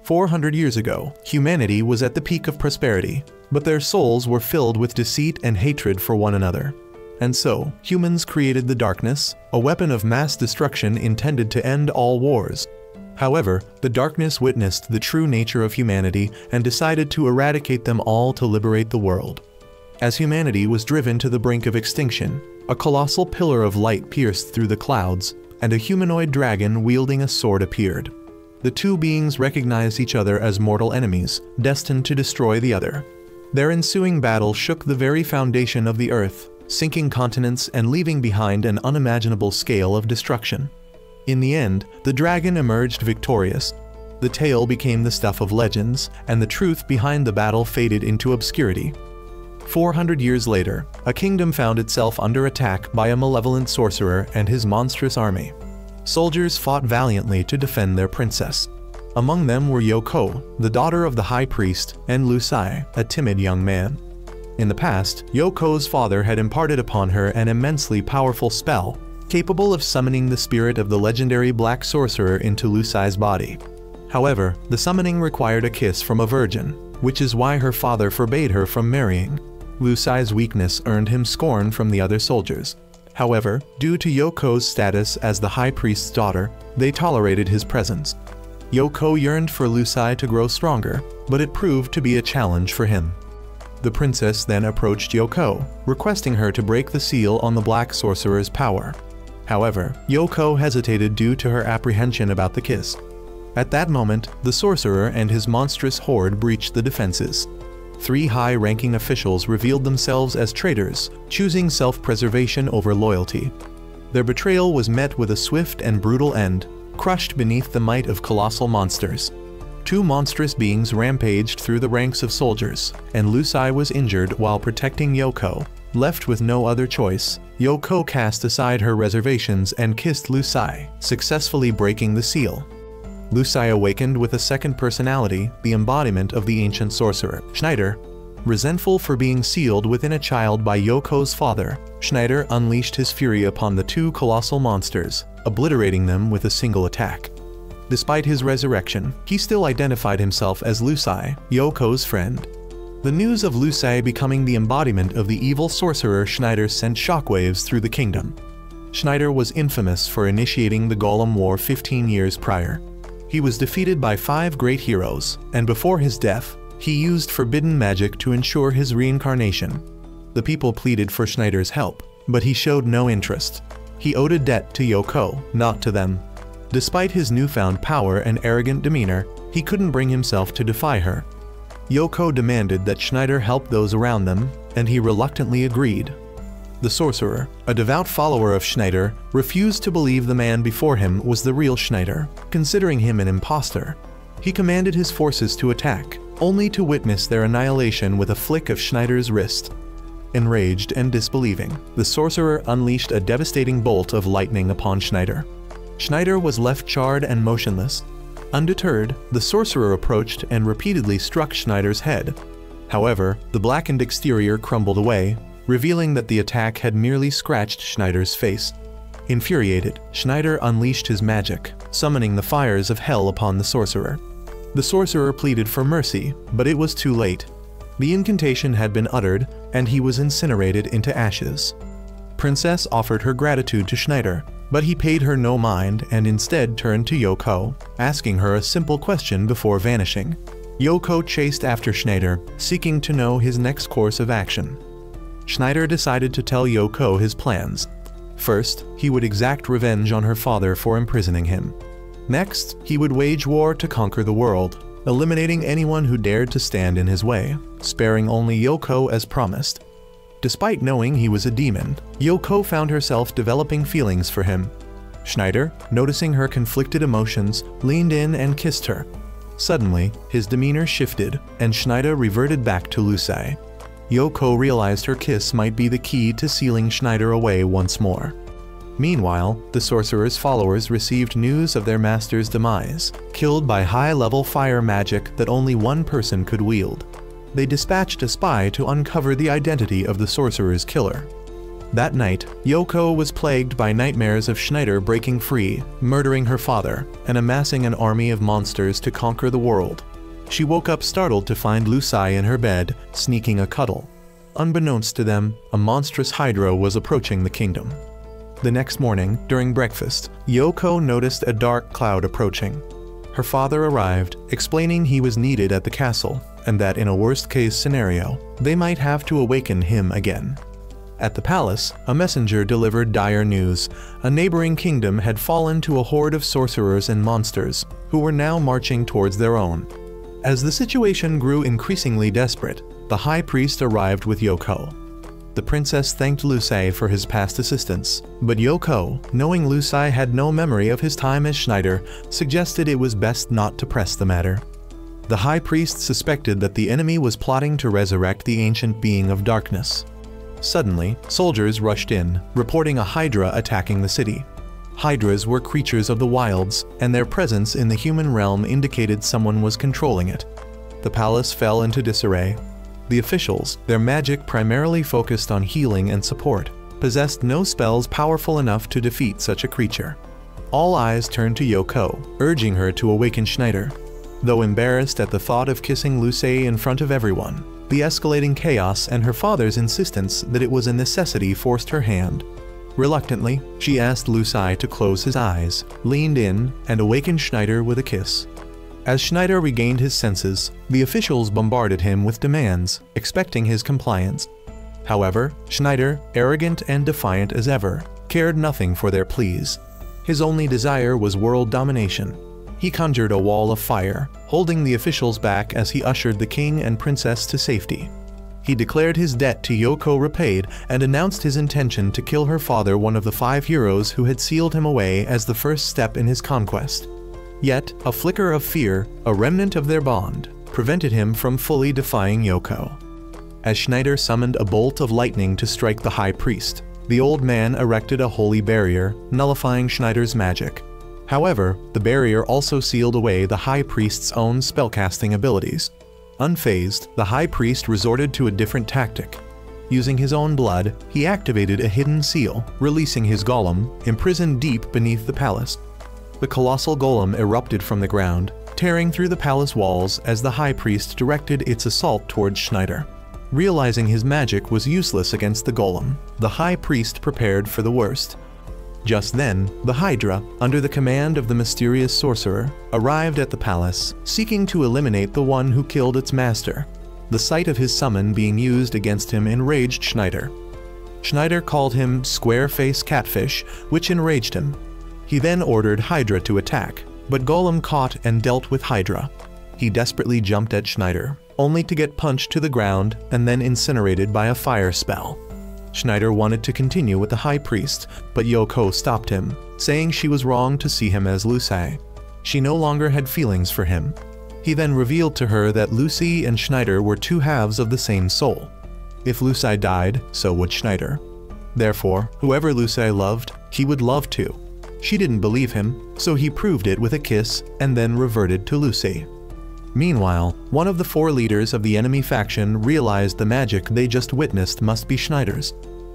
400 years ago, humanity was at the peak of prosperity, but their souls were filled with deceit and hatred for one another. And so, humans created the darkness, a weapon of mass destruction intended to end all wars. However, the darkness witnessed the true nature of humanity and decided to eradicate them all to liberate the world. As humanity was driven to the brink of extinction, a colossal pillar of light pierced through the clouds, and a humanoid dragon wielding a sword appeared. The two beings recognized each other as mortal enemies, destined to destroy the other. Their ensuing battle shook the very foundation of the earth, sinking continents and leaving behind an unimaginable scale of destruction. In the end, the dragon emerged victorious. The tale became the stuff of legends, and the truth behind the battle faded into obscurity. 400 years later, a kingdom found itself under attack by a malevolent sorcerer and his monstrous army. Soldiers fought valiantly to defend their princess. Among them were Yoko, the daughter of the high priest, and Lusai, a timid young man. In the past, Yoko's father had imparted upon her an immensely powerful spell, capable of summoning the spirit of the legendary black sorcerer into Lusai's body. However, the summoning required a kiss from a virgin, which is why her father forbade her from marrying. Lusai's weakness earned him scorn from the other soldiers. However, due to Yoko's status as the high priest's daughter, they tolerated his presence. Yoko yearned for Lusai to grow stronger, but it proved to be a challenge for him. The princess then approached Yoko, requesting her to break the seal on the black sorcerer's power. However, Yoko hesitated due to her apprehension about the kiss. At that moment, the sorcerer and his monstrous horde breached the defenses. 3 high-ranking officials revealed themselves as traitors, choosing self-preservation over loyalty. Their betrayal was met with a swift and brutal end, crushed beneath the might of colossal monsters. 2 monstrous beings rampaged through the ranks of soldiers, and Lusai was injured while protecting Yoko. Left with no other choice, Yoko cast aside her reservations and kissed Lusai, successfully breaking the seal. Lusai awakened with a second personality, the embodiment of the ancient sorcerer, Schneider. Resentful for being sealed within a child by Yoko's father, Schneider unleashed his fury upon the 2 colossal monsters, obliterating them with a single attack. Despite his resurrection, he still identified himself as Lusai, Yoko's friend. The news of Lusai becoming the embodiment of the evil sorcerer Schneider sent shockwaves through the kingdom. Schneider was infamous for initiating the Golem War 15 years prior. He was defeated by 5 great heroes, and before his death, he used forbidden magic to ensure his reincarnation. The people pleaded for Schneider's help, but he showed no interest. He owed a debt to Yoko, not to them. Despite his newfound power and arrogant demeanor, he couldn't bring himself to defy her. Yoko demanded that Schneider help those around them, and he reluctantly agreed. The sorcerer, a devout follower of Schneider, refused to believe the man before him was the real Schneider, considering him an imposter. He commanded his forces to attack, only to witness their annihilation with a flick of Schneider's wrist. Enraged and disbelieving, the sorcerer unleashed a devastating bolt of lightning upon Schneider. Schneider was left charred and motionless. Undeterred, the sorcerer approached and repeatedly struck Schneider's head. However, the blackened exterior crumbled away, revealing that the attack had merely scratched Schneider's face. Infuriated, Schneider unleashed his magic, summoning the fires of hell upon the sorcerer. The sorcerer pleaded for mercy, but it was too late. The incantation had been uttered, and he was incinerated into ashes. Princess offered her gratitude to Schneider, but he paid her no mind and instead turned to Yoko, asking her a simple question before vanishing. Yoko chased after Schneider, seeking to know his next course of action. Schneider decided to tell Yoko his plans. First, he would exact revenge on her father for imprisoning him. Next, he would wage war to conquer the world, eliminating anyone who dared to stand in his way, sparing only Yoko as promised. Despite knowing he was a demon, Yoko found herself developing feelings for him. Schneider, noticing her conflicted emotions, leaned in and kissed her. Suddenly, his demeanor shifted, and Schneider reverted back to Lusai. Yoko realized her kiss might be the key to sealing Schneider away once more. Meanwhile, the sorcerer's followers received news of their master's demise, killed by high-level fire magic that only one person could wield. They dispatched a spy to uncover the identity of the sorcerer's killer. That night, Yoko was plagued by nightmares of Schneider breaking free, murdering her father, and amassing an army of monsters to conquer the world. She woke up startled to find Lucai in her bed, sneaking a cuddle. Unbeknownst to them, a monstrous hydra was approaching the kingdom. The next morning, during breakfast, Yoko noticed a dark cloud approaching. Her father arrived, explaining he was needed at the castle, and that in a worst-case scenario, they might have to awaken him again. At the palace, a messenger delivered dire news. A neighboring kingdom had fallen to a horde of sorcerers and monsters, who were now marching towards their own. As the situation grew increasingly desperate, the high priest arrived with Yoko. The princess thanked Lucai for his past assistance, but Yoko, knowing Lucai had no memory of his time as Schneider, suggested it was best not to press the matter. The high priest suspected that the enemy was plotting to resurrect the ancient being of darkness. Suddenly, soldiers rushed in, reporting a hydra attacking the city. Hydras were creatures of the wilds, and their presence in the human realm indicated someone was controlling it. The palace fell into disarray. The officials, their magic primarily focused on healing and support, possessed no spells powerful enough to defeat such a creature. All eyes turned to Yoko, urging her to awaken Schneider. Though embarrassed at the thought of kissing Lucai in front of everyone, the escalating chaos and her father's insistence that it was a necessity forced her hand. Reluctantly, she asked Lucai to close his eyes, leaned in, and awakened Schneider with a kiss. As Schneider regained his senses, the officials bombarded him with demands, expecting his compliance. However, Schneider, arrogant and defiant as ever, cared nothing for their pleas. His only desire was world domination. He conjured a wall of fire, holding the officials back as he ushered the king and princess to safety. He declared his debt to Yoko repaid and announced his intention to kill her father, one of the 5 heroes who had sealed him away, as the first step in his conquest. Yet, a flicker of fear, a remnant of their bond, prevented him from fully defying Yoko. As Schneider summoned a bolt of lightning to strike the high priest, the old man erected a holy barrier, nullifying Schneider's magic. However, the barrier also sealed away the high priest's own spellcasting abilities. Unfazed, the high priest resorted to a different tactic. Using his own blood, he activated a hidden seal, releasing his golem, imprisoned deep beneath the palace. The colossal golem erupted from the ground, tearing through the palace walls as the high priest directed its assault towards Schneider. Realizing his magic was useless against the golem, the high priest prepared for the worst. Just then, the Hydra, under the command of the mysterious sorcerer, arrived at the palace, seeking to eliminate the one who killed its master. The sight of his summon being used against him enraged Schneider. Schneider called him square-face catfish, which enraged him. He then ordered Hydra to attack, but Golem caught and dealt with Hydra. He desperately jumped at Schneider, only to get punched to the ground and then incinerated by a fire spell. Schneider wanted to continue with the high priest, but Yoko stopped him, saying she was wrong to see him as Lucai. She no longer had feelings for him. He then revealed to her that Lucy and Schneider were 2 halves of the same soul. If Lucai died, so would Schneider. Therefore, whoever Lucai loved, he would love too. She didn't believe him, so he proved it with a kiss and then reverted to Lucy. Meanwhile, one of the 4 leaders of the enemy faction realized the magic they just witnessed must be Schneider's.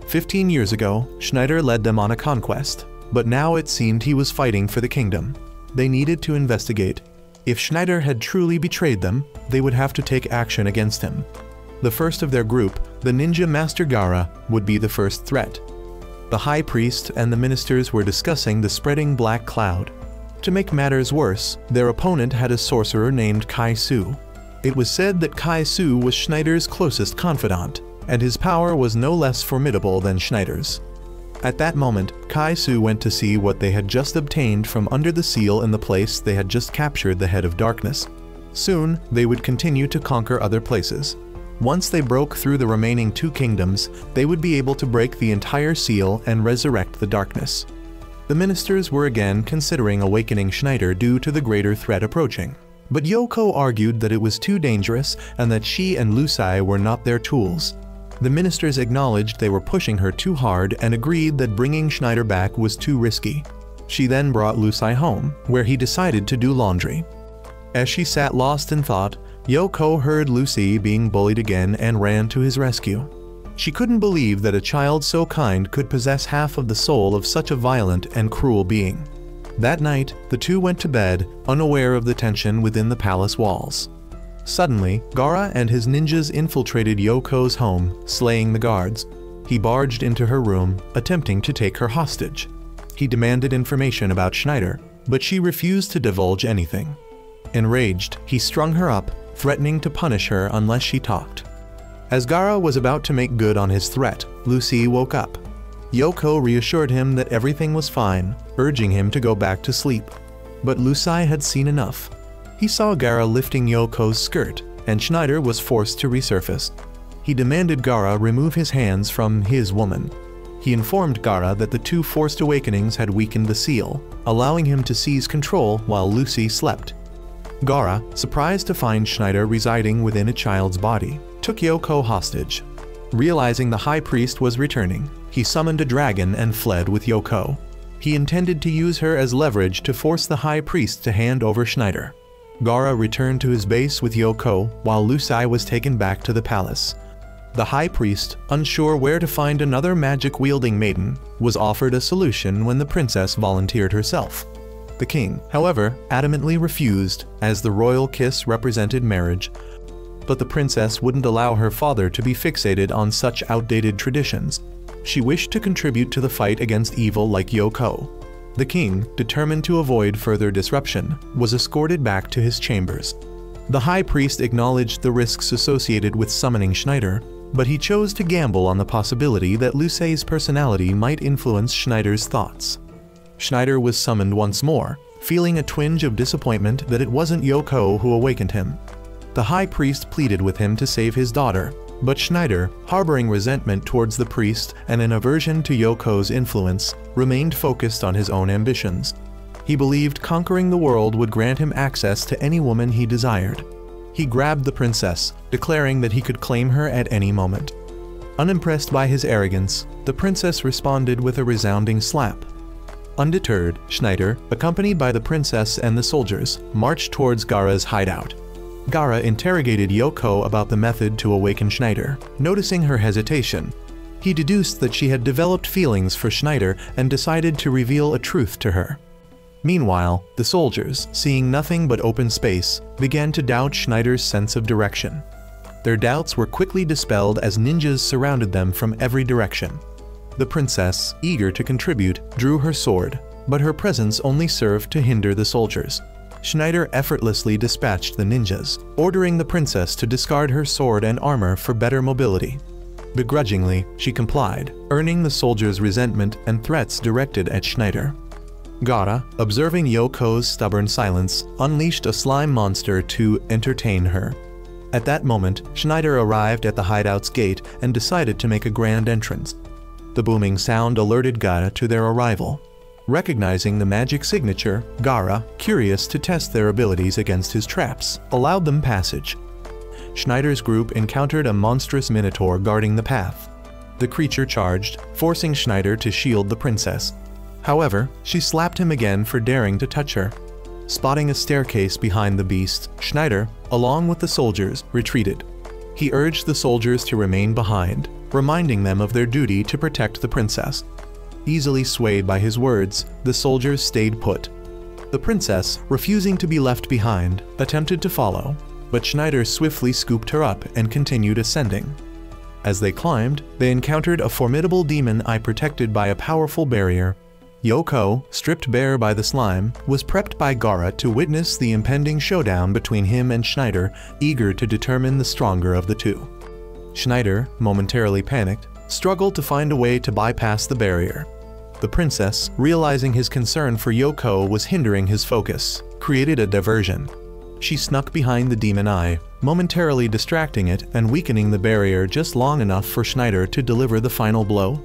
15 years ago, Schneider led them on a conquest, but now it seemed he was fighting for the kingdom. They needed to investigate. If Schneider had truly betrayed them, they would have to take action against him. The first of their group, the ninja Master Gaara, would be the first threat. The high priest and the ministers were discussing the spreading black cloud. To make matters worse, their opponent had a sorcerer named Kai Su. It was said that Kai Su was Schneider's closest confidant, and his power was no less formidable than Schneider's. At that moment, Kai Su went to see what they had just obtained from under the seal in the place they had just captured the Head of Darkness. Soon, they would continue to conquer other places. Once they broke through the remaining 2 kingdoms, they would be able to break the entire seal and resurrect the darkness. The ministers were again considering awakening Schneider due to the greater threat approaching. But Yoko argued that it was too dangerous and that she and Lucai were not their tools. The ministers acknowledged they were pushing her too hard and agreed that bringing Schneider back was too risky. She then brought Lucai home, where he decided to do laundry. As she sat lost in thought, Yoko heard Lucy being bullied again and ran to his rescue. She couldn't believe that a child so kind could possess half of the soul of such a violent and cruel being. That night, the two went to bed, unaware of the tension within the palace walls. Suddenly, Gaara and his ninjas infiltrated Yoko's home, slaying the guards. He barged into her room, attempting to take her hostage. He demanded information about Schneider, but she refused to divulge anything. Enraged, he strung her up, threatening to punish her unless she talked. As Gaara was about to make good on his threat, Lucy woke up. Yoko reassured him that everything was fine, urging him to go back to sleep. But Lucy had seen enough. He saw Gaara lifting Yoko's skirt, and Schneider was forced to resurface. He demanded Gaara remove his hands from his woman. He informed Gaara that the two forced awakenings had weakened the seal, allowing him to seize control while Lucy slept. Gaara, surprised to find Schneider residing within a child's body, took Yoko hostage. Realizing the high priest was returning, he summoned a dragon and fled with Yoko. He intended to use her as leverage to force the high priest to hand over Schneider. Gaara returned to his base with Yoko while Lucy was taken back to the palace. The high priest, unsure where to find another magic-wielding maiden, was offered a solution when the princess volunteered herself. The king, however, adamantly refused, as the royal kiss represented marriage. But the princess wouldn't allow her father to be fixated on such outdated traditions. She wished to contribute to the fight against evil like Yoko. The king, determined to avoid further disruption, was escorted back to his chambers. The high priest acknowledged the risks associated with summoning Schneider, but he chose to gamble on the possibility that Lucy's personality might influence Schneider's thoughts. Schneider was summoned once more, feeling a twinge of disappointment that it wasn't Yoko who awakened him. The high priest pleaded with him to save his daughter, but Schneider, harboring resentment towards the priest and an aversion to Yoko's influence, remained focused on his own ambitions. He believed conquering the world would grant him access to any woman he desired. He grabbed the princess, declaring that he could claim her at any moment. Unimpressed by his arrogance, the princess responded with a resounding slap. Undeterred, Schneider, accompanied by the princess and the soldiers, marched towards Gaara's hideout. Gaara interrogated Yoko about the method to awaken Schneider, noticing her hesitation. He deduced that she had developed feelings for Schneider and decided to reveal a truth to her. Meanwhile, the soldiers, seeing nothing but open space, began to doubt Schneider's sense of direction. Their doubts were quickly dispelled as ninjas surrounded them from every direction. The princess, eager to contribute, drew her sword, but her presence only served to hinder the soldiers. Schneider effortlessly dispatched the ninjas, ordering the princess to discard her sword and armor for better mobility. Begrudgingly, she complied, earning the soldiers' resentment and threats directed at Schneider. Gaara, observing Yoko's stubborn silence, unleashed a slime monster to entertain her. At that moment, Schneider arrived at the hideout's gate and decided to make a grand entrance. The booming sound alerted Gaara to their arrival. Recognizing the magic signature, Gaara, curious to test their abilities against his traps, allowed them passage. Schneider's group encountered a monstrous minotaur guarding the path. The creature charged, forcing Schneider to shield the princess. However, she slapped him again for daring to touch her. Spotting a staircase behind the beast, Schneider, along with the soldiers, retreated. He urged the soldiers to remain behind, reminding them of their duty to protect the princess. Easily swayed by his words, the soldiers stayed put. The princess, refusing to be left behind, attempted to follow, but Schneider swiftly scooped her up and continued ascending. As they climbed, they encountered a formidable demon eye protected by a powerful barrier. Yoko, stripped bare by the slime, was prepped by Gaara to witness the impending showdown between him and Schneider, eager to determine the stronger of the two. Schneider, momentarily panicked, struggled to find a way to bypass the barrier. The princess, realizing his concern for Yoko was hindering his focus, created a diversion. She snuck behind the demon eye, momentarily distracting it and weakening the barrier just long enough for Schneider to deliver the final blow.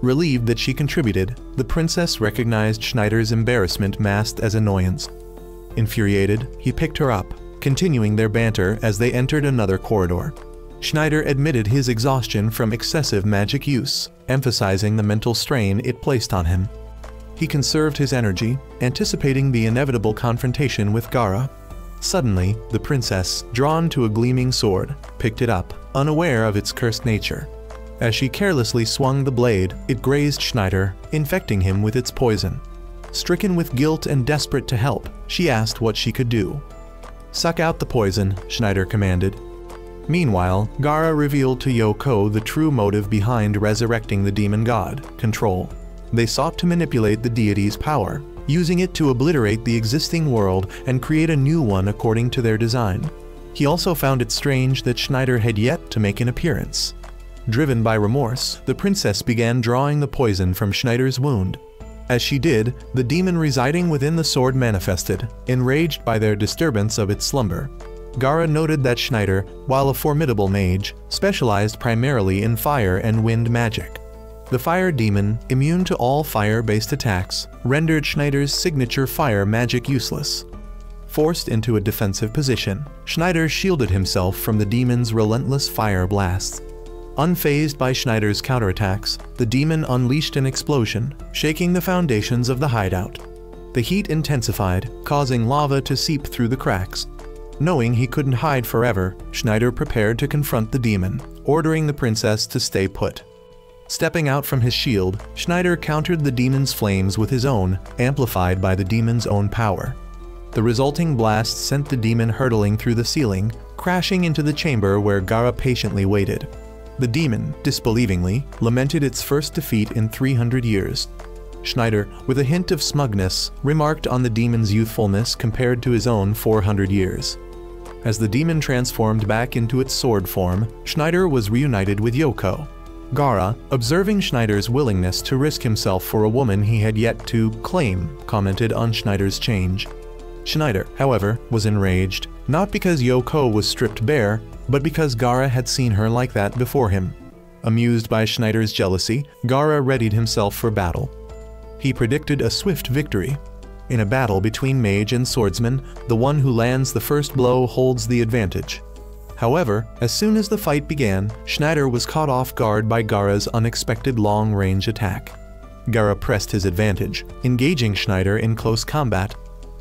Relieved that she contributed, the princess recognized Schneider's embarrassment masked as annoyance. Infuriated, he picked her up, continuing their banter as they entered another corridor. Schneider admitted his exhaustion from excessive magic use, emphasizing the mental strain it placed on him. He conserved his energy, anticipating the inevitable confrontation with Gaara. Suddenly, the princess, drawn to a gleaming sword, picked it up, unaware of its cursed nature. As she carelessly swung the blade, it grazed Schneider, infecting him with its poison. Stricken with guilt and desperate to help, she asked what she could do. "Suck out the poison," Schneider commanded. Meanwhile, Gaara revealed to Yoko the true motive behind resurrecting the demon god, control. They sought to manipulate the deity's power, using it to obliterate the existing world and create a new one according to their design. He also found it strange that Schneider had yet to make an appearance. Driven by remorse, the princess began drawing the poison from Schneider's wound. As she did, the demon residing within the sword manifested, enraged by their disturbance of its slumber. Gaara noted that Schneider, while a formidable mage, specialized primarily in fire and wind magic. The fire demon, immune to all fire-based attacks, rendered Schneider's signature fire magic useless. Forced into a defensive position, Schneider shielded himself from the demon's relentless fire blasts. Unfazed by Schneider's counterattacks, the demon unleashed an explosion, shaking the foundations of the hideout. The heat intensified, causing lava to seep through the cracks. Knowing he couldn't hide forever, Schneider prepared to confront the demon, ordering the princess to stay put. Stepping out from his shield, Schneider countered the demon's flames with his own, amplified by the demon's own power. The resulting blast sent the demon hurtling through the ceiling, crashing into the chamber where Gaara patiently waited. The demon, disbelievingly, lamented its first defeat in 300 years. Schneider, with a hint of smugness, remarked on the demon's youthfulness compared to his own 400 years. As the demon transformed back into its sword form, Schneider was reunited with Yoko. Gaara, observing Schneider's willingness to risk himself for a woman he had yet to claim, commented on Schneider's change. Schneider, however, was enraged, not because Yoko was stripped bare, but because Gaara had seen her like that before him. Amused by Schneider's jealousy, Gaara readied himself for battle. He predicted a swift victory. In a battle between mage and swordsman, the one who lands the first blow holds the advantage. However, as soon as the fight began, Schneider was caught off guard by Gaara's unexpected long-range attack. Gaara pressed his advantage, engaging Schneider in close combat.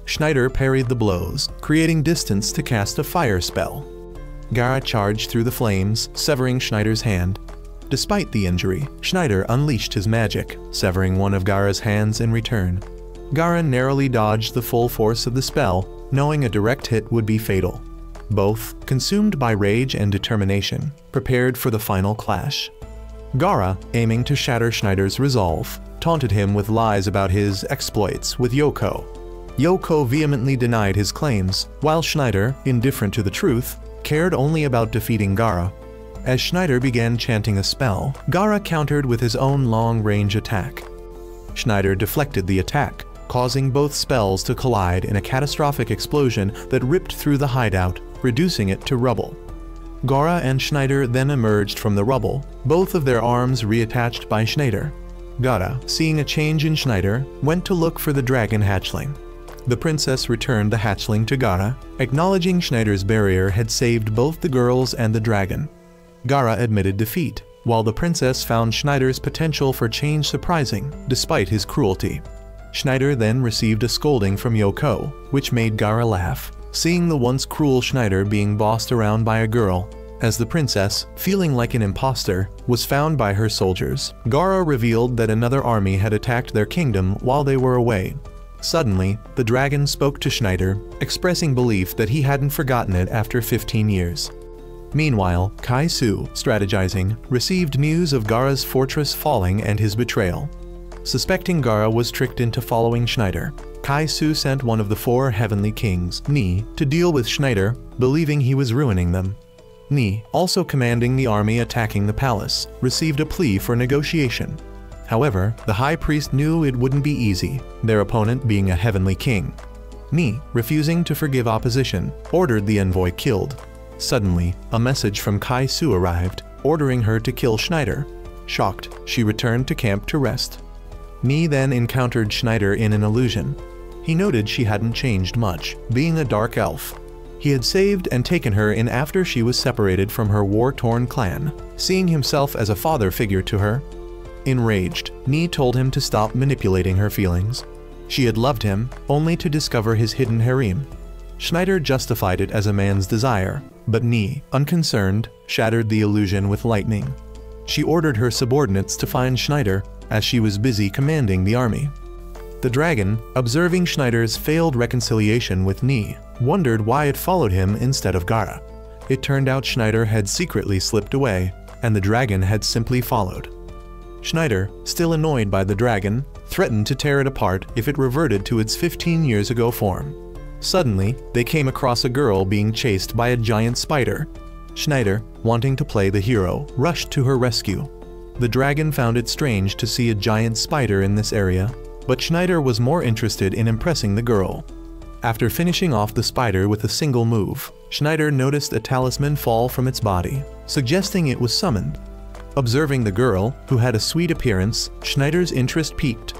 Schneider parried the blows, creating distance to cast a fire spell. Gaara charged through the flames, severing Schneider's hand. Despite the injury, Schneider unleashed his magic, severing one of Gaara's hands in return. Gaara narrowly dodged the full force of the spell, knowing a direct hit would be fatal. Both, consumed by rage and determination, prepared for the final clash. Gaara, aiming to shatter Schneider's resolve, taunted him with lies about his exploits with Yoko. Yoko vehemently denied his claims, while Schneider, indifferent to the truth, cared only about defeating Gaara. As Schneider began chanting a spell, Gaara countered with his own long-range attack. Schneider deflected the attack, causing both spells to collide in a catastrophic explosion that ripped through the hideout, reducing it to rubble. Gaara and Schneider then emerged from the rubble, both of their arms reattached by Schneider. Gaara, seeing a change in Schneider, went to look for the dragon hatchling. The princess returned the hatchling to Gaara, acknowledging Schneider's barrier had saved both the girls and the dragon. Gaara admitted defeat, while the princess found Schneider's potential for change surprising, despite his cruelty. Schneider then received a scolding from Yoko, which made Gaara laugh, seeing the once cruel Schneider being bossed around by a girl. As the princess, feeling like an imposter, was found by her soldiers, Gaara revealed that another army had attacked their kingdom while they were away. Suddenly, the dragon spoke to Schneider, expressing belief that he hadn't forgotten it after 15 years. Meanwhile, Kai-Su, strategizing, received news of Gaara's fortress falling and his betrayal. Suspecting Gaara was tricked into following Schneider, Kai-Su sent one of the 4 heavenly kings, Ni, to deal with Schneider, believing he was ruining them. Ni, also commanding the army attacking the palace, received a plea for negotiation. However, the high priest knew it wouldn't be easy, their opponent being a heavenly king. Ni, refusing to forgive opposition, ordered the envoy killed. Suddenly, a message from Kai-Su arrived, ordering her to kill Schneider. Shocked, she returned to camp to rest. Ni then encountered Schneider in an illusion. He noted she hadn't changed much, being a dark elf. He had saved and taken her in after she was separated from her war-torn clan, seeing himself as a father figure to her. Enraged, Ni told him to stop manipulating her feelings. She had loved him, only to discover his hidden harem. Schneider justified it as a man's desire, but Ni, unconcerned, shattered the illusion with lightning. She ordered her subordinates to find Schneider, as she was busy commanding the army. The dragon, observing Schneider's failed reconciliation with Nie, wondered why it followed him instead of Gara. It turned out Schneider had secretly slipped away, and the dragon had simply followed. Schneider, still annoyed by the dragon, threatened to tear it apart if it reverted to its 15 years ago form. Suddenly, they came across a girl being chased by a giant spider. Schneider, wanting to play the hero, rushed to her rescue. The dragon found it strange to see a giant spider in this area, but Schneider was more interested in impressing the girl. After finishing off the spider with a single move, Schneider noticed a talisman fall from its body, suggesting it was summoned. Observing the girl, who had a sweet appearance, Schneider's interest piqued.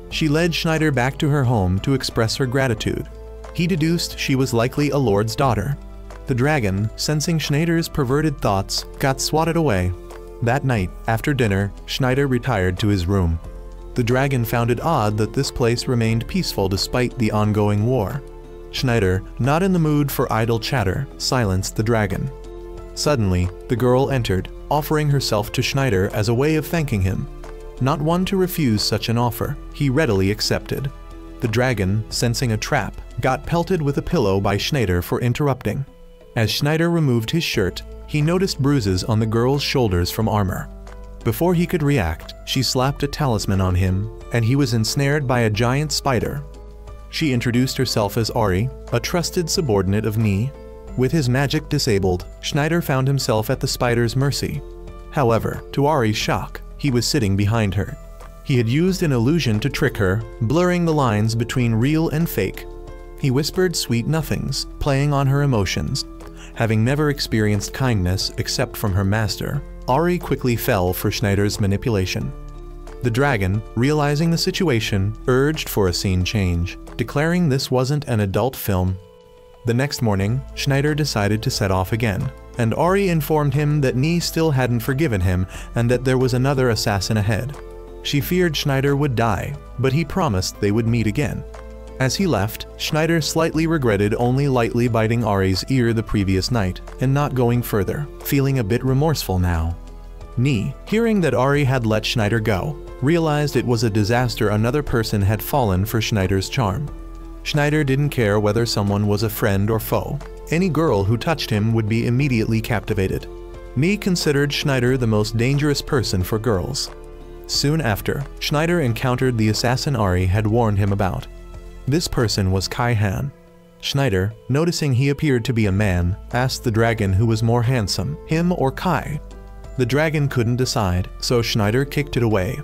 She led Schneider back to her home to express her gratitude. He deduced she was likely a lord's daughter. The dragon, sensing Schneider's perverted thoughts, got swatted away. That night, after dinner, Schneider retired to his room. The dragon found it odd that this place remained peaceful despite the ongoing war. Schneider, not in the mood for idle chatter, silenced the dragon. Suddenly, the girl entered, offering herself to Schneider as a way of thanking him. Not one to refuse such an offer, he readily accepted. The dragon, sensing a trap, got pelted with a pillow by Schneider for interrupting. As Schneider removed his shirt, he noticed bruises on the girl's shoulders from armor. Before he could react, she slapped a talisman on him, and he was ensnared by a giant spider. She introduced herself as Ari, a trusted subordinate of Nie. With his magic disabled, Schneider found himself at the spider's mercy. However, to Ari's shock, he was sitting behind her. He had used an illusion to trick her, blurring the lines between real and fake. He whispered sweet nothings, playing on her emotions. Having never experienced kindness except from her master, Ari quickly fell for Schneider's manipulation. The dragon, realizing the situation, urged for a scene change, declaring this wasn't an adult film. The next morning, Schneider decided to set off again, and Ari informed him that Nie still hadn't forgiven him and that there was another assassin ahead. She feared Schneider would die, but he promised they would meet again. As he left, Schneider slightly regretted only lightly biting Ari's ear the previous night and not going further, feeling a bit remorseful now. Nie, hearing that Ari had let Schneider go, realized it was a disaster another person had fallen for Schneider's charm. Schneider didn't care whether someone was a friend or foe. Any girl who touched him would be immediately captivated. Nie considered Schneider the most dangerous person for girls. Soon after, Schneider encountered the assassin Ari had warned him about. This person was Kai Han. Schneider, noticing he appeared to be a man, asked the dragon who was more handsome, him or Kai. The dragon couldn't decide, so Schneider kicked it away.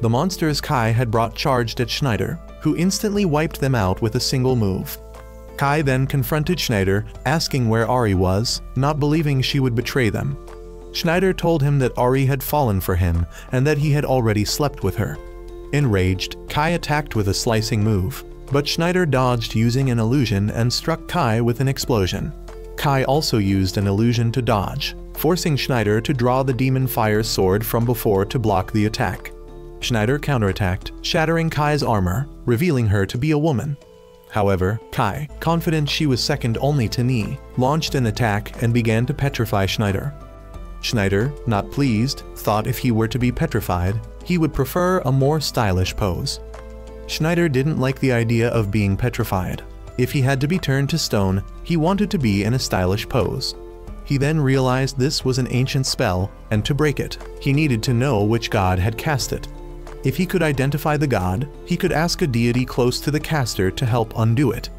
The monsters Kai had brought charged at Schneider, who instantly wiped them out with a single move. Kai then confronted Schneider, asking where Ari was, not believing she would betray them. Schneider told him that Ari had fallen for him and that he had already slept with her. Enraged, Kai attacked with a slicing move, but Schneider dodged using an illusion and struck Kai with an explosion. Kai also used an illusion to dodge, forcing Schneider to draw the demon fire sword from before to block the attack. Schneider counterattacked, shattering Kai's armor, revealing her to be a woman. However, Kai, confident she was second only to Nie, launched an attack and began to petrify Schneider. Schneider, not pleased, thought if he were to be petrified, he would prefer a more stylish pose. Schneider didn't like the idea of being petrified. If he had to be turned to stone, he wanted to be in a stylish pose. He then realized this was an ancient spell, and to break it, he needed to know which god had cast it. If he could identify the god, he could ask a deity close to the caster to help undo it.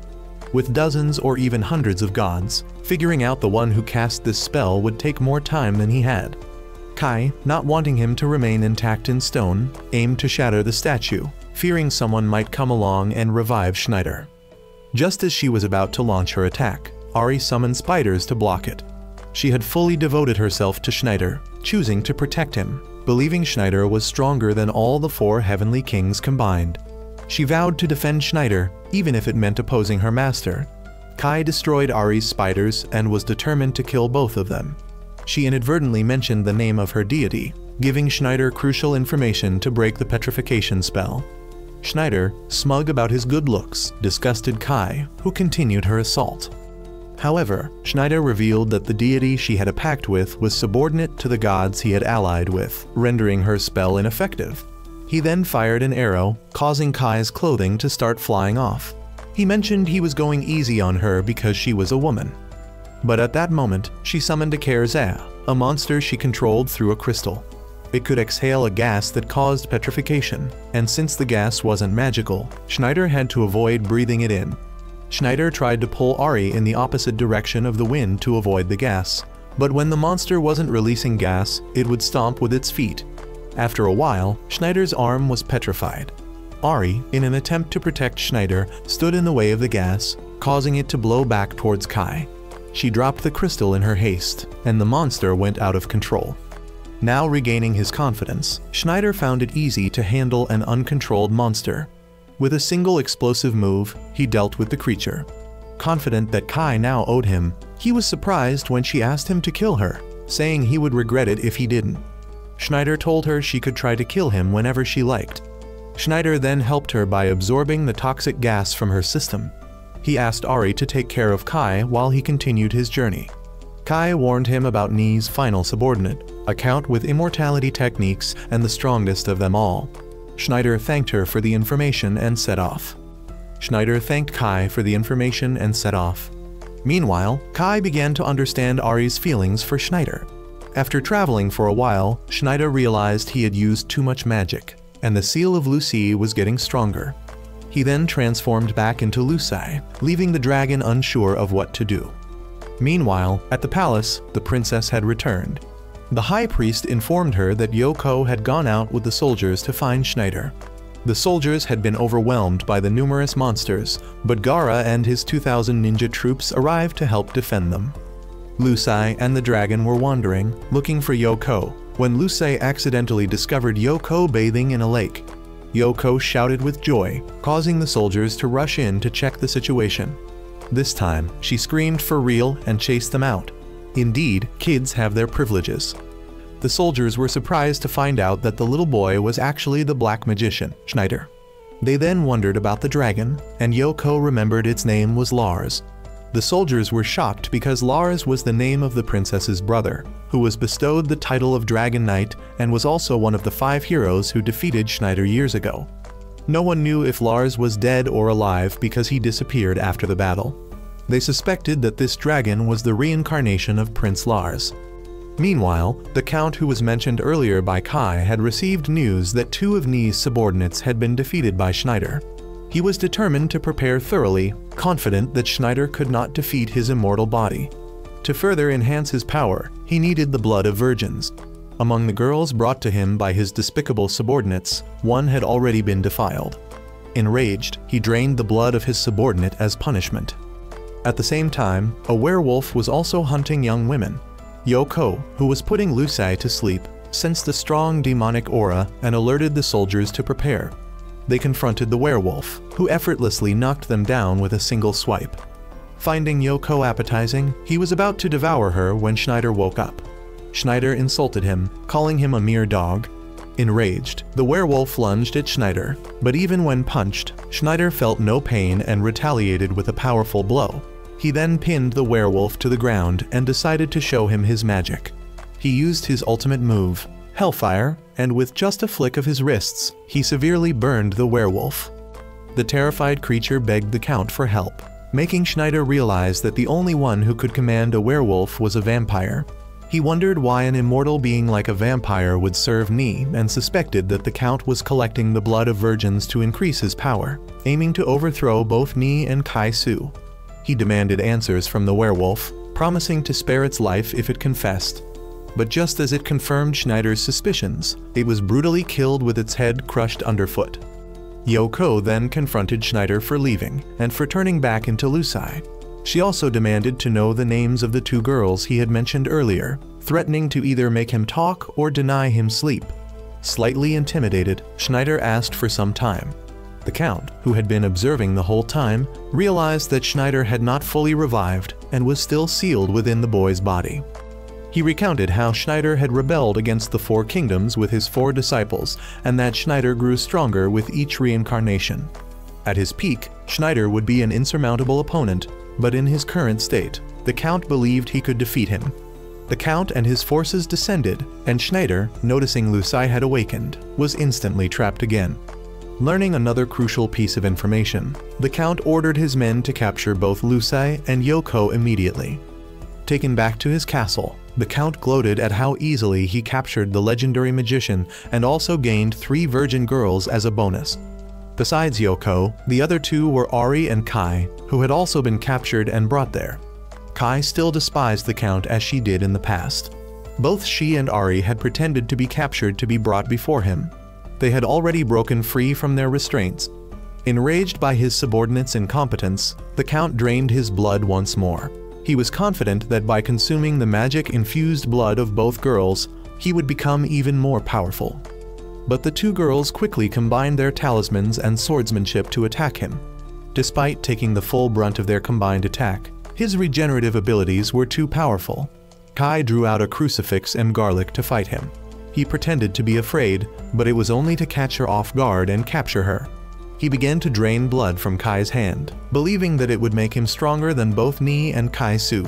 With dozens or even hundreds of gods, figuring out the one who cast this spell would take more time than he had. Kai, not wanting him to remain intact in stone, aimed to shatter the statue, fearing someone might come along and revive Schneider. Just as she was about to launch her attack, Ari summoned spiders to block it. She had fully devoted herself to Schneider, choosing to protect him, believing Schneider was stronger than all the 4 heavenly kings combined. She vowed to defend Schneider, even if it meant opposing her master. Kai destroyed Ari's spiders and was determined to kill both of them. She inadvertently mentioned the name of her deity, giving Schneider crucial information to break the petrification spell. Schneider, smug about his good looks, disgusted Kai, who continued her assault. However, Schneider revealed that the deity she had a pact with was subordinate to the gods he had allied with, rendering her spell ineffective. He then fired an arrow, causing Kai's clothing to start flying off. He mentioned he was going easy on her because she was a woman. But at that moment, she summoned a Kerzea, a monster she controlled through a crystal. It could exhale a gas that caused petrification, and since the gas wasn't magical, Schneider had to avoid breathing it in. Schneider tried to pull Ari in the opposite direction of the wind to avoid the gas, but when the monster wasn't releasing gas, it would stomp with its feet. After a while, Schneider's arm was petrified. Ari, in an attempt to protect Schneider, stood in the way of the gas, causing it to blow back towards Kai. She dropped the crystal in her haste, and the monster went out of control. Now regaining his confidence, Schneider found it easy to handle an uncontrolled monster. With a single explosive move, he dealt with the creature. Confident that Kai now owed him, he was surprised when she asked him to kill her, saying he would regret it if he didn't. Schneider told her she could try to kill him whenever she liked. Schneider then helped her by absorbing the toxic gas from her system. He asked Ari to take care of Kai while he continued his journey. Kai warned him about Ni's final subordinate, a count with immortality techniques and the strongest of them all. Schneider thanked her for the information and set off. Schneider thanked Kai for the information and set off. Meanwhile, Kai began to understand Ari's feelings for Schneider. After traveling for a while, Schneider realized he had used too much magic, and the seal of Lucy was getting stronger. He then transformed back into Lucy, leaving the dragon unsure of what to do. Meanwhile, at the palace, the princess had returned. The high priest informed her that Yoko had gone out with the soldiers to find Schneider. The soldiers had been overwhelmed by the numerous monsters, but Gaara and his 2,000 ninja troops arrived to help defend them. Lucy and the dragon were wandering, looking for Yoko, when Lucy accidentally discovered Yoko bathing in a lake. Yoko shouted with joy, causing the soldiers to rush in to check the situation. This time, she screamed for real and chased them out. Indeed, kids have their privileges. The soldiers were surprised to find out that the little boy was actually the black magician, Schneider. They then wondered about the dragon, and Yoko remembered its name was Lars. The soldiers were shocked because Lars was the name of the princess's brother, who was bestowed the title of Dragon Knight and was also one of the 5 heroes who defeated Schneider years ago. No one knew if Lars was dead or alive because he disappeared after the battle. They suspected that this dragon was the reincarnation of Prince Lars. Meanwhile, the count who was mentioned earlier by Kai had received news that 2 of Ni's subordinates had been defeated by Schneider. He was determined to prepare thoroughly, confident that Schneider could not defeat his immortal body. To further enhance his power, he needed the blood of virgins. Among the girls brought to him by his despicable subordinates, one had already been defiled. Enraged, he drained the blood of his subordinate as punishment. At the same time, a werewolf was also hunting young women. Yoko, who was putting Lucy to sleep, sensed a strong demonic aura and alerted the soldiers to prepare. They confronted the werewolf, who effortlessly knocked them down with a single swipe. Finding Yoko appetizing, he was about to devour her when Schneider woke up. Schneider insulted him, calling him a mere dog. Enraged, the werewolf lunged at Schneider, but even when punched, Schneider felt no pain and retaliated with a powerful blow. He then pinned the werewolf to the ground and decided to show him his magic. He used his ultimate move, Hellfire, and with just a flick of his wrists, he severely burned the werewolf. The terrified creature begged the count for help, making Schneider realize that the only one who could command a werewolf was a vampire. He wondered why an immortal being like a vampire would serve Ni and suspected that the count was collecting the blood of virgins to increase his power, aiming to overthrow both Ni and Kai Su. He demanded answers from the werewolf, promising to spare its life if it confessed. But just as it confirmed Schneider's suspicions, it was brutally killed with its head crushed underfoot. Yoko then confronted Schneider for leaving and for turning back into Lucy. She also demanded to know the names of the 2 girls he had mentioned earlier, threatening to either make him talk or deny him sleep. Slightly intimidated, Schneider asked for some time. The count, who had been observing the whole time, realized that Schneider had not fully revived and was still sealed within the boy's body. He recounted how Schneider had rebelled against the 4 kingdoms with his 4 disciples, and that Schneider grew stronger with each reincarnation. At his peak, Schneider would be an insurmountable opponent, but in his current state, the Count believed he could defeat him. The Count and his forces descended, and Schneider, noticing Lucai had awakened, was instantly trapped again. Learning another crucial piece of information, the Count ordered his men to capture both Lucai and Yoko immediately. Taken back to his castle, the Count gloated at how easily he captured the legendary magician and also gained 3 virgin girls as a bonus. Besides Yoko, the other 2 were Ari and Kai, who had also been captured and brought there. Kai still despised the Count as she did in the past. Both she and Ari had pretended to be captured to be brought before him. They had already broken free from their restraints. Enraged by his subordinates' incompetence, the Count drained his blood once more. He was confident that by consuming the magic-infused blood of both girls, he would become even more powerful. But the 2 girls quickly combined their talismans and swordsmanship to attack him. Despite taking the full brunt of their combined attack, his regenerative abilities were too powerful. Kai drew out a crucifix and garlic to fight him. He pretended to be afraid, but it was only to catch her off guard and capture her. He began to drain blood from Kai's hand, believing that it would make him stronger than both Ni and Kai Su.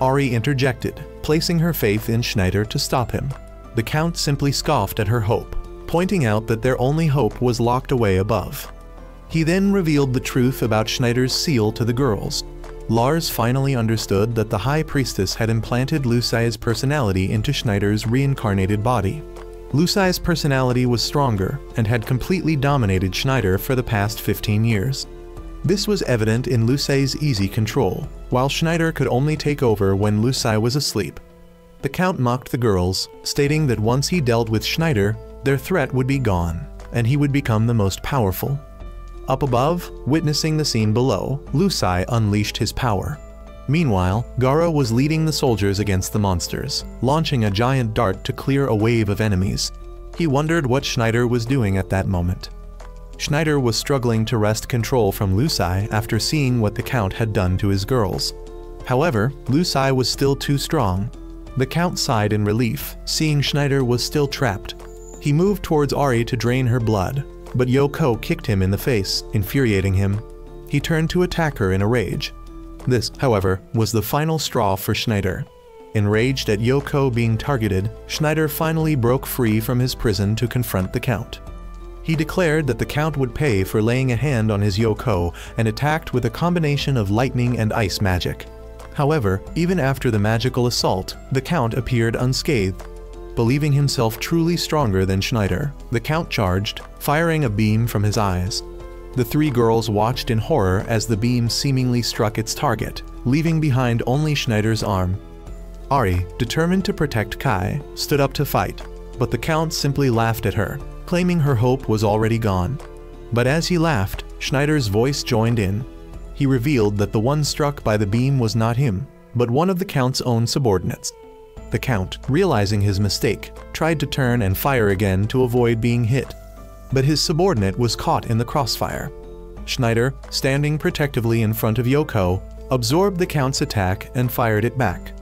Ari interjected, placing her faith in Schneider to stop him. The Count simply scoffed at her hope, pointing out that their only hope was locked away above. He then revealed the truth about Schneider's seal to the girls. Lars finally understood that the High Priestess had implanted Lucai's personality into Schneider's reincarnated body. Lucai's personality was stronger and had completely dominated Schneider for the past 15 years. This was evident in Lucai's easy control, while Schneider could only take over when Lucai was asleep. The Count mocked the girls, stating that once he dealt with Schneider, their threat would be gone, and he would become the most powerful. Up above, witnessing the scene below, Lucai unleashed his power. Meanwhile, Gaara was leading the soldiers against the monsters, launching a giant dart to clear a wave of enemies. He wondered what Schneider was doing at that moment. Schneider was struggling to wrest control from Lucai after seeing what the Count had done to his girls. However, Lucai was still too strong. The Count sighed in relief, seeing Schneider was still trapped. He moved towards Ari to drain her blood, but Yoko kicked him in the face, infuriating him. He turned to attack her in a rage. This, however, was the final straw for Schneider. Enraged at Yoko being targeted, Schneider finally broke free from his prison to confront the Count. He declared that the Count would pay for laying a hand on his Yoko and attacked with a combination of lightning and ice magic. However, even after the magical assault, the Count appeared unscathed. Believing himself truly stronger than Schneider, the Count charged, firing a beam from his eyes. The 3 girls watched in horror as the beam seemingly struck its target, leaving behind only Schneider's arm. Ari, determined to protect Kai, stood up to fight, but the Count simply laughed at her, claiming her hope was already gone. But as he laughed, Schneider's voice joined in. He revealed that the one struck by the beam was not him, but one of the Count's own subordinates. The Count, realizing his mistake, tried to turn and fire again to avoid being hit. But his subordinate was caught in the crossfire. Schneider, standing protectively in front of Yoko, absorbed the Count's attack and fired it back.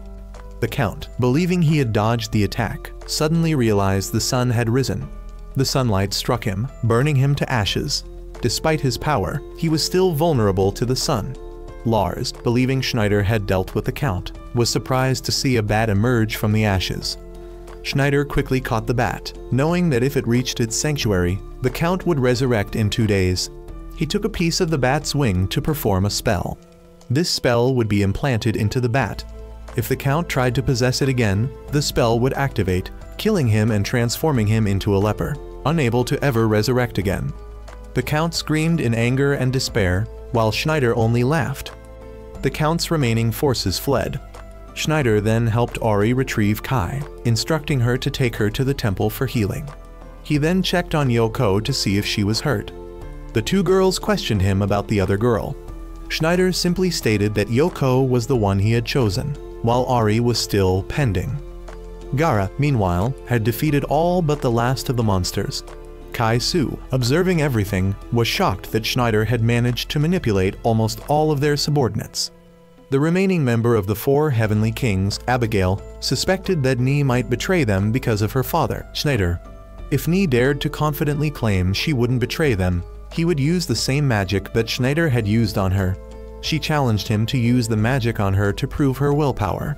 The Count, believing he had dodged the attack, suddenly realized the sun had risen. The sunlight struck him, burning him to ashes. Despite his power, he was still vulnerable to the sun. Lars, believing Schneider had dealt with the Count, was surprised to see a bat emerge from the ashes. Schneider quickly caught the bat, knowing that if it reached its sanctuary, the Count would resurrect in 2 days. He took a piece of the bat's wing to perform a spell. This spell would be implanted into the bat. If the Count tried to possess it again, the spell would activate, killing him and transforming him into a leper, unable to ever resurrect again. The Count screamed in anger and despair, while Schneider only laughed. The Count's remaining forces fled. Schneider then helped Ari retrieve Kai, instructing her to take her to the temple for healing. He then checked on Yoko to see if she was hurt. The 2 girls questioned him about the other girl. Schneider simply stated that Yoko was the one he had chosen, while Ari was still pending. Gaara, meanwhile, had defeated all but the last of the monsters. Kai Su, observing everything, was shocked that Schneider had managed to manipulate almost all of their subordinates. The remaining member of the 4 Heavenly Kings, Abigail, suspected that Ni might betray them because of her father, Schneider. If Ni dared to confidently claim she wouldn't betray them, he would use the same magic that Schneider had used on her. She challenged him to use the magic on her to prove her willpower.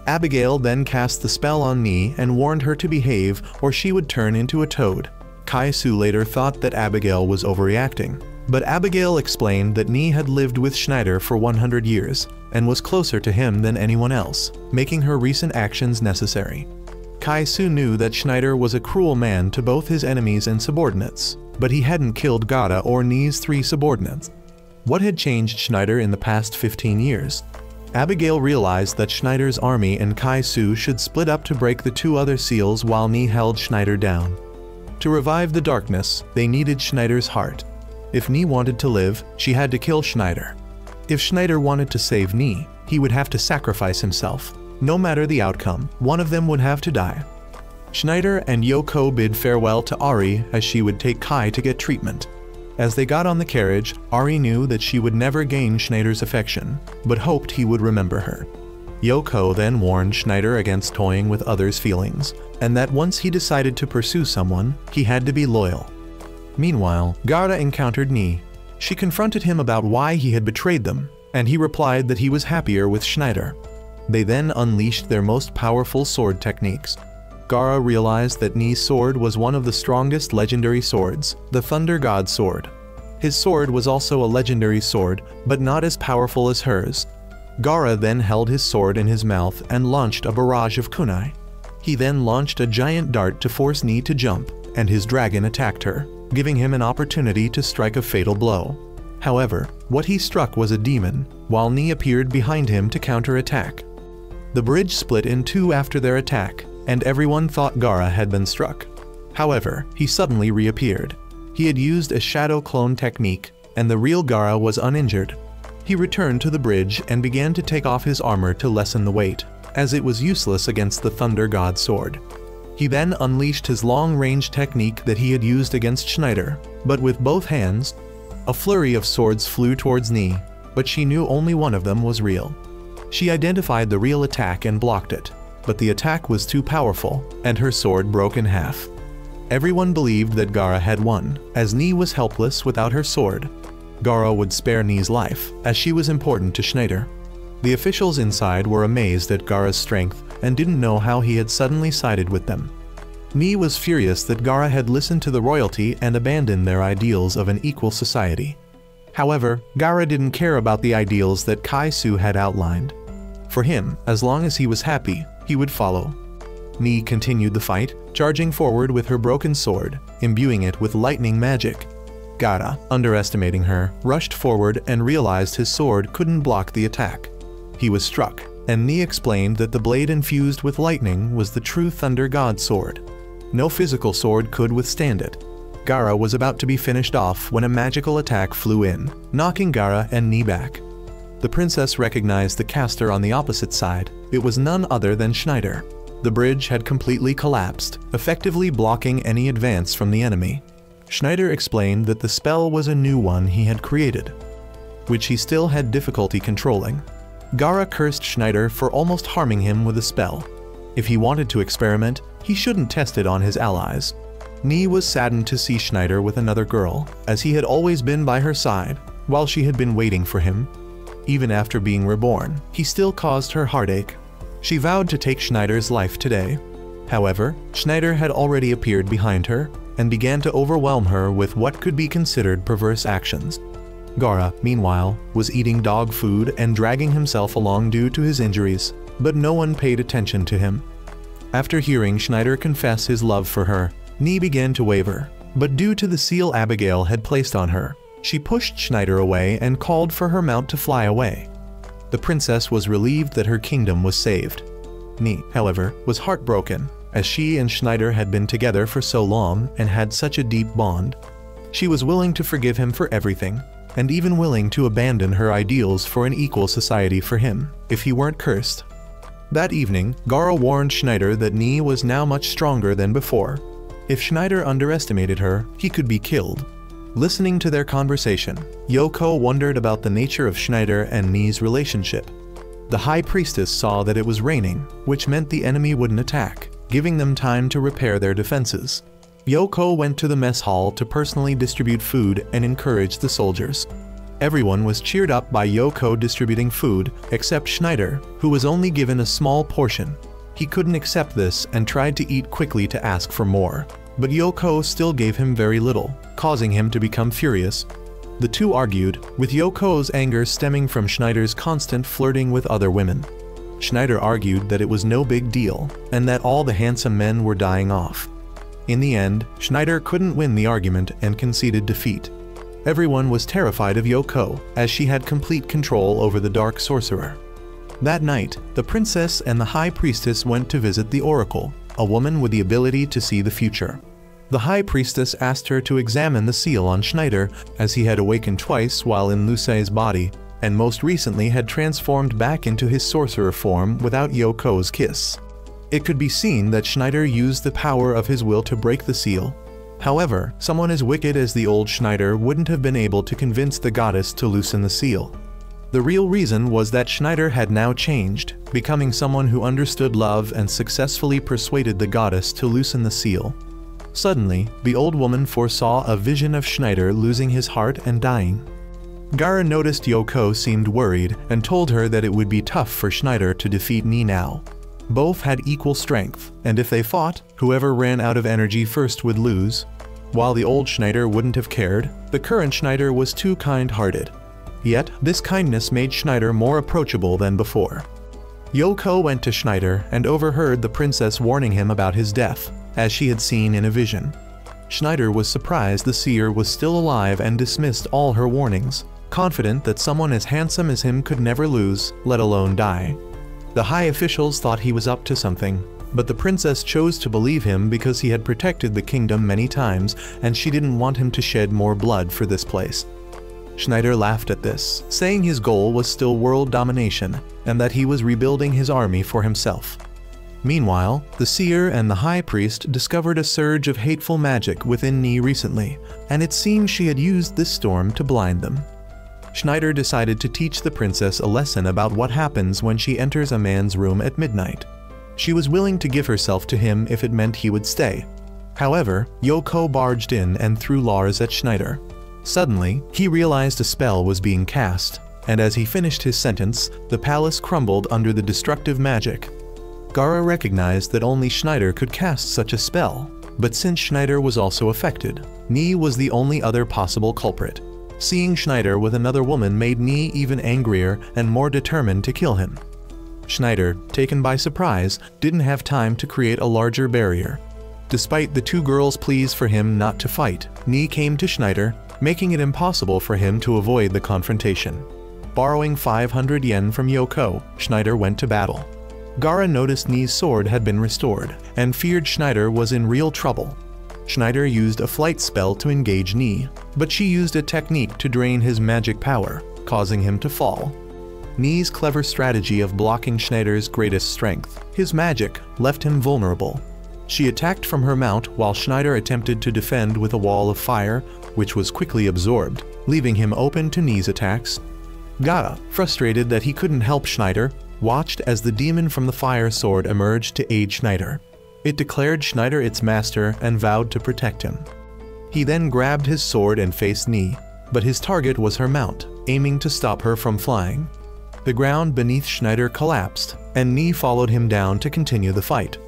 Abigail then cast the spell on Ni and warned her to behave or she would turn into a toad. Kai-Su later thought that Abigail was overreacting, but Abigail explained that Ni had lived with Schneider for 100 years and was closer to him than anyone else, making her recent actions necessary. Kai-Su knew that Schneider was a cruel man to both his enemies and subordinates, but he hadn't killed Gara or Ni's 3 subordinates. What had changed Schneider in the past 15 years? Abigail realized that Schneider's army and Kai-Su should split up to break the 2 other seals while Ni held Schneider down. To revive the darkness, they needed Schneider's heart. If Ni wanted to live, she had to kill Schneider. If Schneider wanted to save Ni, he would have to sacrifice himself. No matter the outcome, one of them would have to die. Schneider and Yoko bid farewell to Ari as she would take Kai to get treatment. As they got on the carriage, Ari knew that she would never gain Schneider's affection, but hoped he would remember her. Yoko then warned Schneider against toying with others' feelings, and that once he decided to pursue someone, he had to be loyal. Meanwhile, Gara encountered Ni. She confronted him about why he had betrayed them, and he replied that he was happier with Schneider. They then unleashed their most powerful sword techniques. Gara realized that Ni's sword was one of the strongest legendary swords, the Thunder God Sword. His sword was also a legendary sword, but not as powerful as hers. Gara then held his sword in his mouth and launched a barrage of kunai. He then launched a giant dart to force Ni to jump, and his dragon attacked her, giving him an opportunity to strike a fatal blow. However, what he struck was a demon, while Ni appeared behind him to counterattack. The bridge split in 2 after their attack, and everyone thought Gara had been struck. However, he suddenly reappeared. He had used a shadow clone technique, and the real Gara was uninjured. He returned to the bridge and began to take off his armor to lessen the weight, as it was useless against the Thunder God Sword. He then unleashed his long-range technique that he had used against Schneider, but with both hands. A flurry of swords flew towards Ni, but she knew only one of them was real. She identified the real attack and blocked it, but the attack was too powerful, and her sword broke in half. Everyone believed that Gara had won, as Ni was helpless without her sword. Gara would spare Ni's life, as she was important to Schneider. The officials inside were amazed at Gara's strength and didn't know how he had suddenly sided with them. Ni was furious that Gara had listened to the royalty and abandoned their ideals of an equal society. However, Gara didn't care about the ideals that Kai-Su had outlined. For him, as long as he was happy, he would follow. Ni continued the fight, charging forward with her broken sword, imbuing it with lightning magic. Gara, underestimating her, rushed forward and realized his sword couldn't block the attack. He was struck, and Ni explained that the blade infused with lightning was the true Thunder God Sword. No physical sword could withstand it. Gara was about to be finished off when a magical attack flew in, knocking Gara and Ni back. The princess recognized the caster on the opposite side. It was none other than Schneider. The bridge had completely collapsed, effectively blocking any advance from the enemy. Schneider explained that the spell was a new one he had created, which he still had difficulty controlling. Gara cursed Schneider for almost harming him with the spell. If he wanted to experiment, he shouldn't test it on his allies. Ni was saddened to see Schneider with another girl, as he had always been by her side, while she had been waiting for him. Even after being reborn, he still caused her heartache. She vowed to take Schneider's life today. However, Schneider had already appeared behind her, and began to overwhelm her with what could be considered perverse actions. Gara, meanwhile, was eating dog food and dragging himself along due to his injuries, but no one paid attention to him. After hearing Schneider confess his love for her, Ni began to waver, but due to the seal Abigail had placed on her, she pushed Schneider away and called for her mount to fly away. The princess was relieved that her kingdom was saved. Ni, however, was heartbroken, as she and Schneider had been together for so long and had such a deep bond. She was willing to forgive him for everything, and even willing to abandon her ideals for an equal society for him, if he weren't cursed. That evening, Gara warned Schneider that Ni was now much stronger than before. If Schneider underestimated her, he could be killed. Listening to their conversation, Yoko wondered about the nature of Schneider and Ni's relationship. The High Priestess saw that it was raining, which meant the enemy wouldn't attack, giving them time to repair their defenses. Yoko went to the mess hall to personally distribute food and encourage the soldiers. Everyone was cheered up by Yoko distributing food, except Schneider, who was only given a small portion. He couldn't accept this and tried to eat quickly to ask for more, but Yoko still gave him very little, causing him to become furious. The two argued, with Yoko's anger stemming from Schneider's constant flirting with other women. Schneider argued that it was no big deal, and that all the handsome men were dying off. In the end, Schneider couldn't win the argument and conceded defeat. Everyone was terrified of Yoko, as she had complete control over the Dark Sorcerer. That night, the princess and the high priestess went to visit the oracle, a woman with the ability to see the future. The high priestess asked her to examine the seal on Schneider, as he had awakened twice while in Lucé's body, and most recently had transformed back into his sorcerer form without Yoko's kiss. It could be seen that Schneider used the power of his will to break the seal. However, someone as wicked as the old Schneider wouldn't have been able to convince the goddess to loosen the seal. The real reason was that Schneider had now changed, becoming someone who understood love and successfully persuaded the goddess to loosen the seal. Suddenly, the old woman foresaw a vision of Schneider losing his heart and dying. Gara noticed Yoko seemed worried and told her that it would be tough for Schneider to defeat Ni now. Both had equal strength, and if they fought, whoever ran out of energy first would lose. While the old Schneider wouldn't have cared, the current Schneider was too kind-hearted. Yet, this kindness made Schneider more approachable than before. Yoko went to Schneider and overheard the princess warning him about his death, as she had seen in a vision. Schneider was surprised the seer was still alive and dismissed all her warnings, confident that someone as handsome as him could never lose, let alone die. The high officials thought he was up to something, but the princess chose to believe him because he had protected the kingdom many times and she didn't want him to shed more blood for this place. Schneider laughed at this, saying his goal was still world domination and that he was rebuilding his army for himself. Meanwhile, the seer and the high priest discovered a surge of hateful magic within Ni recently, and it seemed she had used this storm to blind them. Schneider decided to teach the princess a lesson about what happens when she enters a man's room at midnight. She was willing to give herself to him if it meant he would stay. However, Yoko barged in and threw Lars at Schneider. Suddenly, he realized a spell was being cast, and as he finished his sentence, the palace crumbled under the destructive magic. Gara recognized that only Schneider could cast such a spell, but since Schneider was also affected, Ni was the only other possible culprit. Seeing Schneider with another woman made Ni even angrier and more determined to kill him. Schneider, taken by surprise, didn't have time to create a larger barrier. Despite the two girls' pleas for him not to fight, Ni came to Schneider, making it impossible for him to avoid the confrontation. Borrowing 500 yen from Yoko, Schneider went to battle. Gara noticed Ni's sword had been restored, and feared Schneider was in real trouble. Schneider used a flight spell to engage Ni, but she used a technique to drain his magic power, causing him to fall. Ni's clever strategy of blocking Schneider's greatest strength, his magic, left him vulnerable. She attacked from her mount while Schneider attempted to defend with a wall of fire, which was quickly absorbed, leaving him open to Ni's attacks. Gara, frustrated that he couldn't help Schneider, watched as the demon from the fire sword emerged to aid Schneider. It declared Schneider its master and vowed to protect him. He then grabbed his sword and faced Ni, but his target was her mount, aiming to stop her from flying. The ground beneath Schneider collapsed, and Ni followed him down to continue the fight.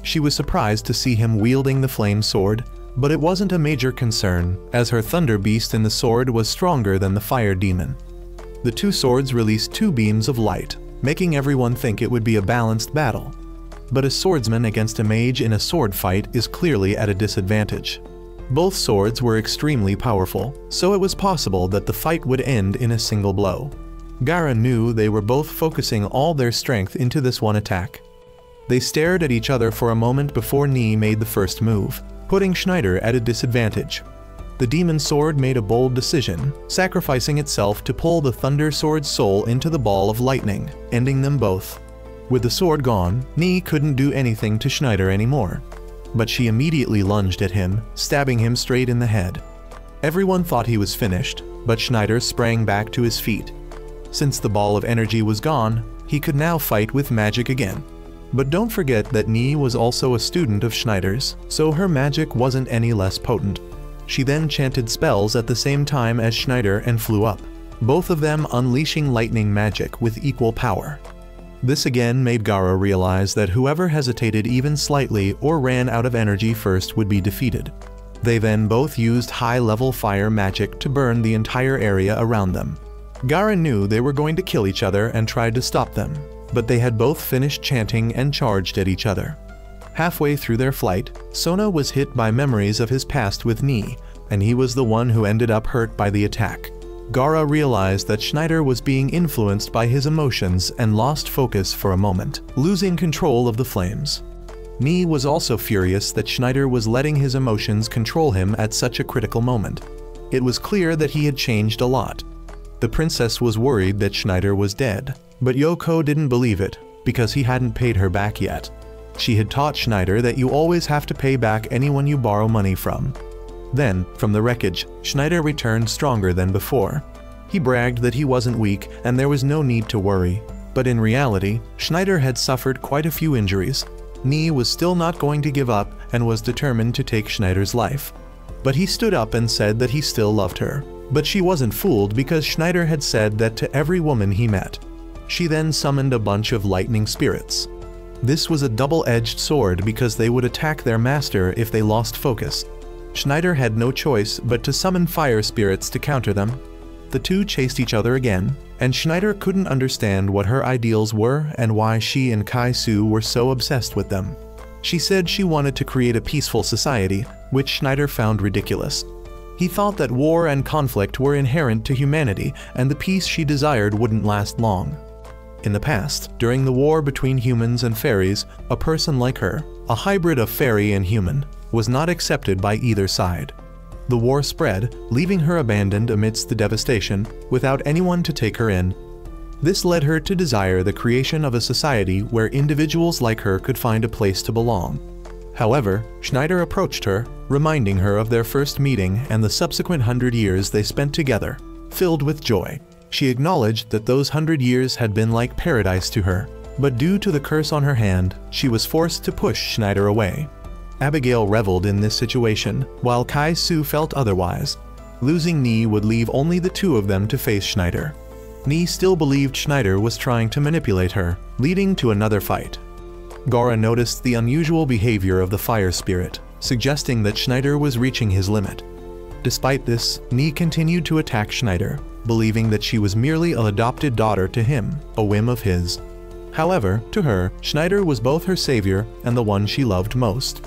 She was surprised to see him wielding the flame sword, but it wasn't a major concern, as her thunder beast in the sword was stronger than the fire demon. The two swords released two beams of light, making everyone think it would be a balanced battle. But a swordsman against a mage in a sword fight is clearly at a disadvantage. Both swords were extremely powerful, so it was possible that the fight would end in a single blow. Gara knew they were both focusing all their strength into this one attack. They stared at each other for a moment before Ni made the first move, putting Schneider at a disadvantage. The demon sword made a bold decision, sacrificing itself to pull the thunder sword's soul into the ball of lightning, ending them both. With the sword gone, Ni couldn't do anything to Schneider anymore. But she immediately lunged at him, stabbing him straight in the head. Everyone thought he was finished, but Schneider sprang back to his feet. Since the ball of energy was gone, he could now fight with magic again. But don't forget that Ni was also a student of Schneider's, so her magic wasn't any less potent. She then chanted spells at the same time as Schneider and flew up. both of them unleashing lightning magic with equal power. This again made Gaara realize that whoever hesitated even slightly or ran out of energy first would be defeated. They then both used high-level fire magic to burn the entire area around them. Gaara knew they were going to kill each other and tried to stop them, but they had both finished chanting and charged at each other. Halfway through their flight, Sona was hit by memories of his past with Ni, and he was the one who ended up hurt by the attack. Gaara realized that Schneider was being influenced by his emotions and lost focus for a moment, losing control of the flames. Ni was also furious that Schneider was letting his emotions control him at such a critical moment. It was clear that he had changed a lot. The princess was worried that Schneider was dead, but Yoko didn't believe it because he hadn't paid her back yet. She had taught Schneider that you always have to pay back anyone you borrow money from. Then, from the wreckage, Schneider returned stronger than before. He bragged that he wasn't weak and there was no need to worry, but in reality, Schneider had suffered quite a few injuries. Ni was still not going to give up and was determined to take Schneider's life. But he stood up and said that he still loved her. But she wasn't fooled because Schneider had said that to every woman he met. She then summoned a bunch of lightning spirits. This was a double-edged sword because they would attack their master if they lost focus. Schneider had no choice but to summon fire spirits to counter them. The two chased each other again, and Schneider couldn't understand what her ideals were and why she and Kai-Su were so obsessed with them. She said she wanted to create a peaceful society, which Schneider found ridiculous. He thought that war and conflict were inherent to humanity, and the peace she desired wouldn't last long. In the past, during the war between humans and fairies, a person like her, a hybrid of fairy and human, was not accepted by either side. The war spread, leaving her abandoned amidst the devastation, without anyone to take her in. This led her to desire the creation of a society where individuals like her could find a place to belong. However, Schneider approached her, reminding her of their first meeting and the subsequent 100 years they spent together, filled with joy. She acknowledged that those 100 years had been like paradise to her, but due to the curse on her hand, she was forced to push Schneider away. Abigail reveled in this situation, while Kai-Su felt otherwise. Losing Ni would leave only the two of them to face Schneider. Ni still believed Schneider was trying to manipulate her, leading to another fight. Gaara noticed the unusual behavior of the fire spirit, suggesting that Schneider was reaching his limit. Despite this, Ni continued to attack Schneider, believing that she was merely an adopted daughter to him, a whim of his. However, to her, Schneider was both her savior and the one she loved most.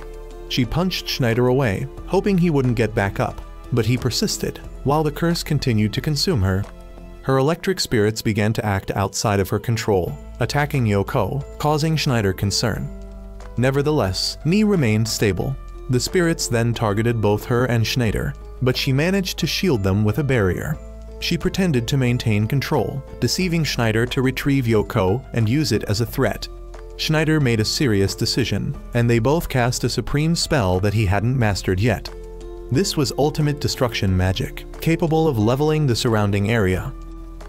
She punched Schneider away, hoping he wouldn't get back up, but he persisted, while the curse continued to consume her. Her electric spirits began to act outside of her control, attacking Yoko, causing Schneider concern. Nevertheless, Ni remained stable. The spirits then targeted both her and Schneider, but she managed to shield them with a barrier. She pretended to maintain control, deceiving Schneider to retrieve Yoko and use it as a threat. Schneider made a serious decision, and they both cast a supreme spell that he hadn't mastered yet. This was ultimate destruction magic, capable of leveling the surrounding area.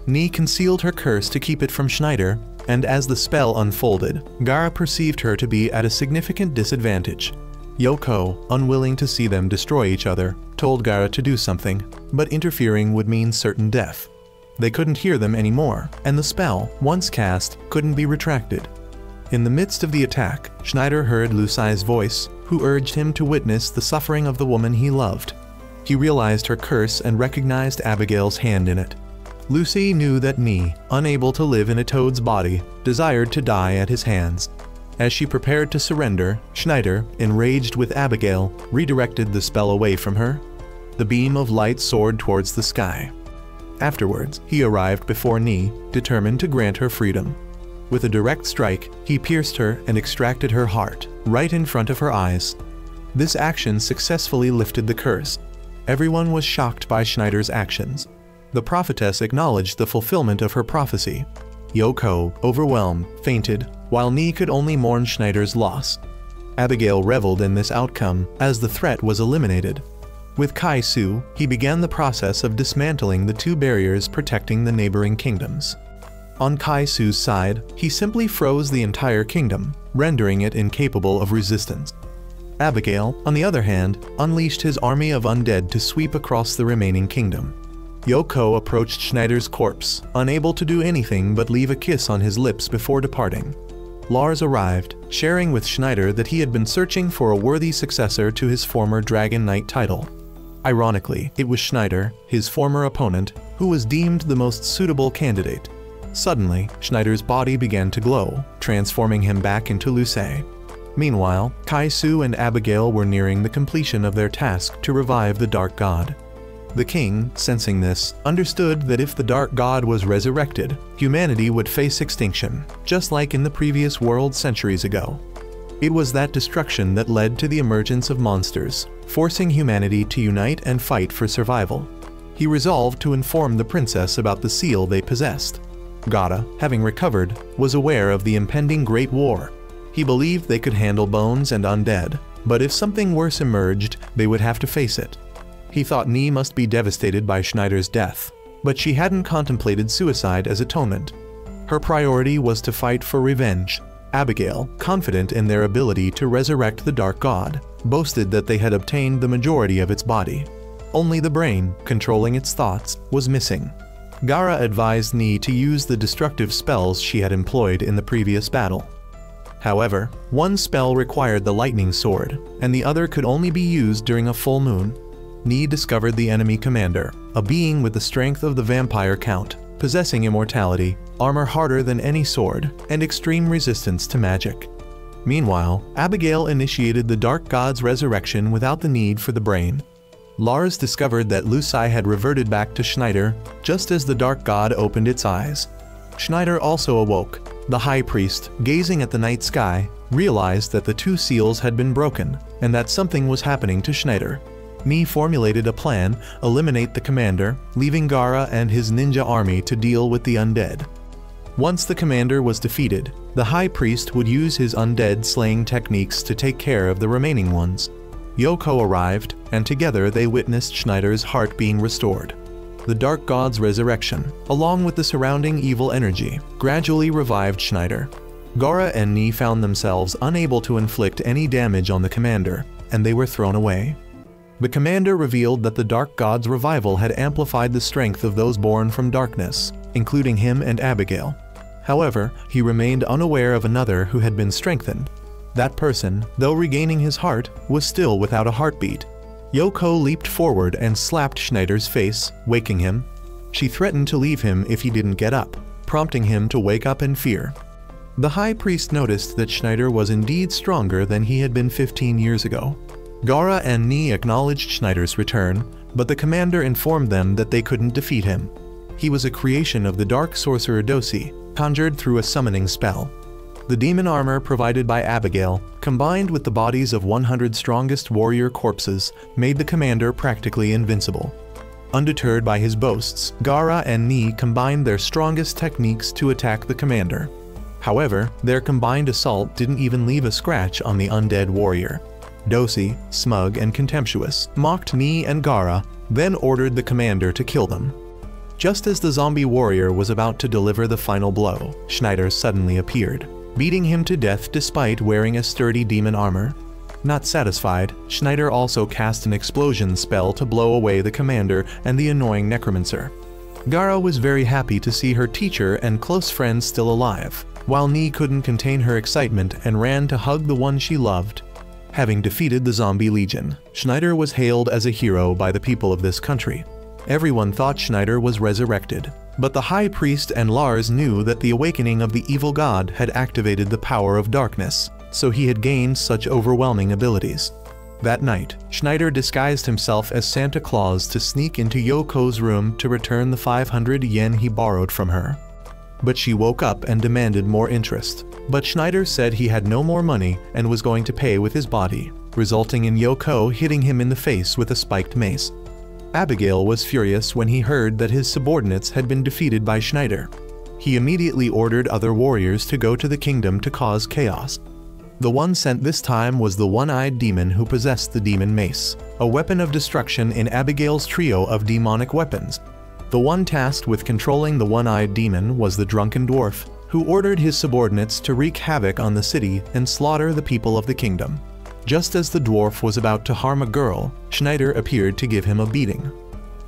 Ni concealed her curse to keep it from Schneider, and as the spell unfolded, Gaara perceived her to be at a significant disadvantage. Yoko, unwilling to see them destroy each other, told Gaara to do something, but interfering would mean certain death. They couldn't hear them anymore, and the spell, once cast, couldn't be retracted. In the midst of the attack, Schneider heard Lucai's voice, who urged him to witness the suffering of the woman he loved. He realized her curse and recognized Abigail's hand in it. Lucy knew that Ni, unable to live in a toad's body, desired to die at his hands. As she prepared to surrender, Schneider, enraged with Abigail, redirected the spell away from her. The beam of light soared towards the sky. Afterwards, he arrived before Ni, determined to grant her freedom. With a direct strike, he pierced her and extracted her heart, right in front of her eyes. This action successfully lifted the curse. Everyone was shocked by Schneider's actions. The prophetess acknowledged the fulfillment of her prophecy. Yoko, overwhelmed, fainted, while Ni could only mourn Schneider's loss. Abigail reveled in this outcome, as the threat was eliminated. With Kai-Su, he began the process of dismantling the two barriers protecting the neighboring kingdoms. On Kai-Su's side, he simply froze the entire kingdom, rendering it incapable of resistance. Abigail, on the other hand, unleashed his army of undead to sweep across the remaining kingdom. Yoko approached Schneider's corpse, unable to do anything but leave a kiss on his lips before departing. Lars arrived, sharing with Schneider that he had been searching for a worthy successor to his former Dragon Knight title. Ironically, it was Schneider, his former opponent, who was deemed the most suitable candidate. Suddenly, Schneider's body began to glow, transforming him back into Lucé. Meanwhile, Kai-Su and Abigail were nearing the completion of their task to revive the Dark God. The king, sensing this, understood that if the Dark God was resurrected, humanity would face extinction, just like in the previous world centuries ago. It was that destruction that led to the emergence of monsters, forcing humanity to unite and fight for survival. He resolved to inform the princess about the seal they possessed. Gara, having recovered, was aware of the impending Great War. He believed they could handle bones and undead, but if something worse emerged, they would have to face it. He thought Nee must be devastated by Schneider's death, but she hadn't contemplated suicide as atonement. Her priority was to fight for revenge. Abigail, confident in their ability to resurrect the Dark God, boasted that they had obtained the majority of its body. Only the brain, controlling its thoughts, was missing. Gara advised Nee to use the destructive spells she had employed in the previous battle. However, one spell required the lightning sword, and the other could only be used during a full moon. Nee discovered the enemy commander, a being with the strength of the vampire count, possessing immortality, armor harder than any sword, and extreme resistance to magic. Meanwhile, Abigail initiated the Dark God's resurrection without the need for the brain. Lars discovered that Lucé had reverted back to Schneider just as the Dark God opened its eyes. Schneider also awoke. The High Priest, gazing at the night sky, realized that the two seals had been broken and that something was happening to Schneider. Nee formulated a plan: eliminate the commander, leaving Gara and his ninja army to deal with the undead. Once the commander was defeated, the High Priest would use his undead slaying techniques to take care of the remaining ones. Yoko arrived, and together they witnessed Schneider's heart being restored. The Dark God's resurrection, along with the surrounding evil energy, gradually revived Schneider. Gara and Nee found themselves unable to inflict any damage on the commander, and they were thrown away. The commander revealed that the Dark God's revival had amplified the strength of those born from darkness, including him and Abigail. However, he remained unaware of another who had been strengthened. That person, though regaining his heart, was still without a heartbeat. Yoko leaped forward and slapped Schneider's face, waking him. She threatened to leave him if he didn't get up, prompting him to wake up in fear. The High Priest noticed that Schneider was indeed stronger than he had been 15 years ago. Gara and Nee acknowledged Schneider's return, but the commander informed them that they couldn't defeat him. He was a creation of the dark sorcerer Dosi, conjured through a summoning spell. The demon armor provided by Abigail, combined with the bodies of 100 strongest warrior corpses, made the commander practically invincible. Undeterred by his boasts, Gara and Nee combined their strongest techniques to attack the commander. However, their combined assault didn't even leave a scratch on the undead warrior. Dosi, smug and contemptuous, mocked Nee and Gara, then ordered the commander to kill them. Just as the zombie warrior was about to deliver the final blow, Schneider suddenly appeared, beating him to death despite wearing a sturdy demon armor. Not satisfied, Schneider also cast an explosion spell to blow away the commander and the annoying necromancer. Gara was very happy to see her teacher and close friend still alive, while Nee couldn't contain her excitement and ran to hug the one she loved. Having defeated the zombie legion, Schneider was hailed as a hero by the people of this country. Everyone thought Schneider was resurrected, but the High Priest and Lars knew that the awakening of the evil god had activated the power of darkness, so he had gained such overwhelming abilities. That night, Schneider disguised himself as Santa Claus to sneak into Yoko's room to return the 500 yen he borrowed from her. But she woke up and demanded more interest. But Schneider said he had no more money and was going to pay with his body, resulting in Yoko hitting him in the face with a spiked mace. Abigail was furious when he heard that his subordinates had been defeated by Schneider. He immediately ordered other warriors to go to the kingdom to cause chaos. The one sent this time was the one-eyed demon who possessed the demon mace, a weapon of destruction in Abigail's trio of demonic weapons. The one tasked with controlling the one-eyed demon was the drunken dwarf, who ordered his subordinates to wreak havoc on the city and slaughter the people of the kingdom. Just as the dwarf was about to harm a girl, Schneider appeared to give him a beating.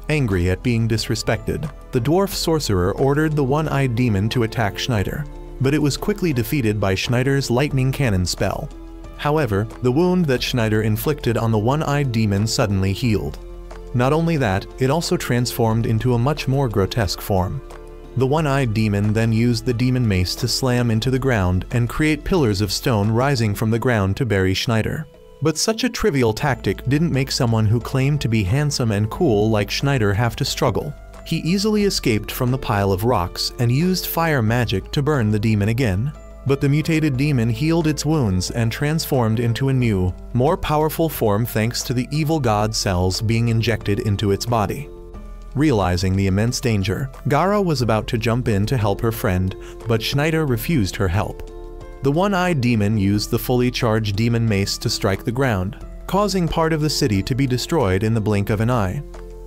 Angry at being disrespected, the dwarf sorcerer ordered the one-eyed demon to attack Schneider, but it was quickly defeated by Schneider's lightning cannon spell. However, the wound that Schneider inflicted on the one-eyed demon suddenly healed. Not only that, it also transformed into a much more grotesque form. The one-eyed demon then used the demon mace to slam into the ground and create pillars of stone rising from the ground to bury Schneider. But such a trivial tactic didn't make someone who claimed to be handsome and cool like Schneider have to struggle. He easily escaped from the pile of rocks and used fire magic to burn the demon again. But the mutated demon healed its wounds and transformed into a new, more powerful form thanks to the evil god cells being injected into its body. Realizing the immense danger, Gara was about to jump in to help her friend, but Schneider refused her help. The one-eyed demon used the fully charged demon mace to strike the ground, causing part of the city to be destroyed in the blink of an eye.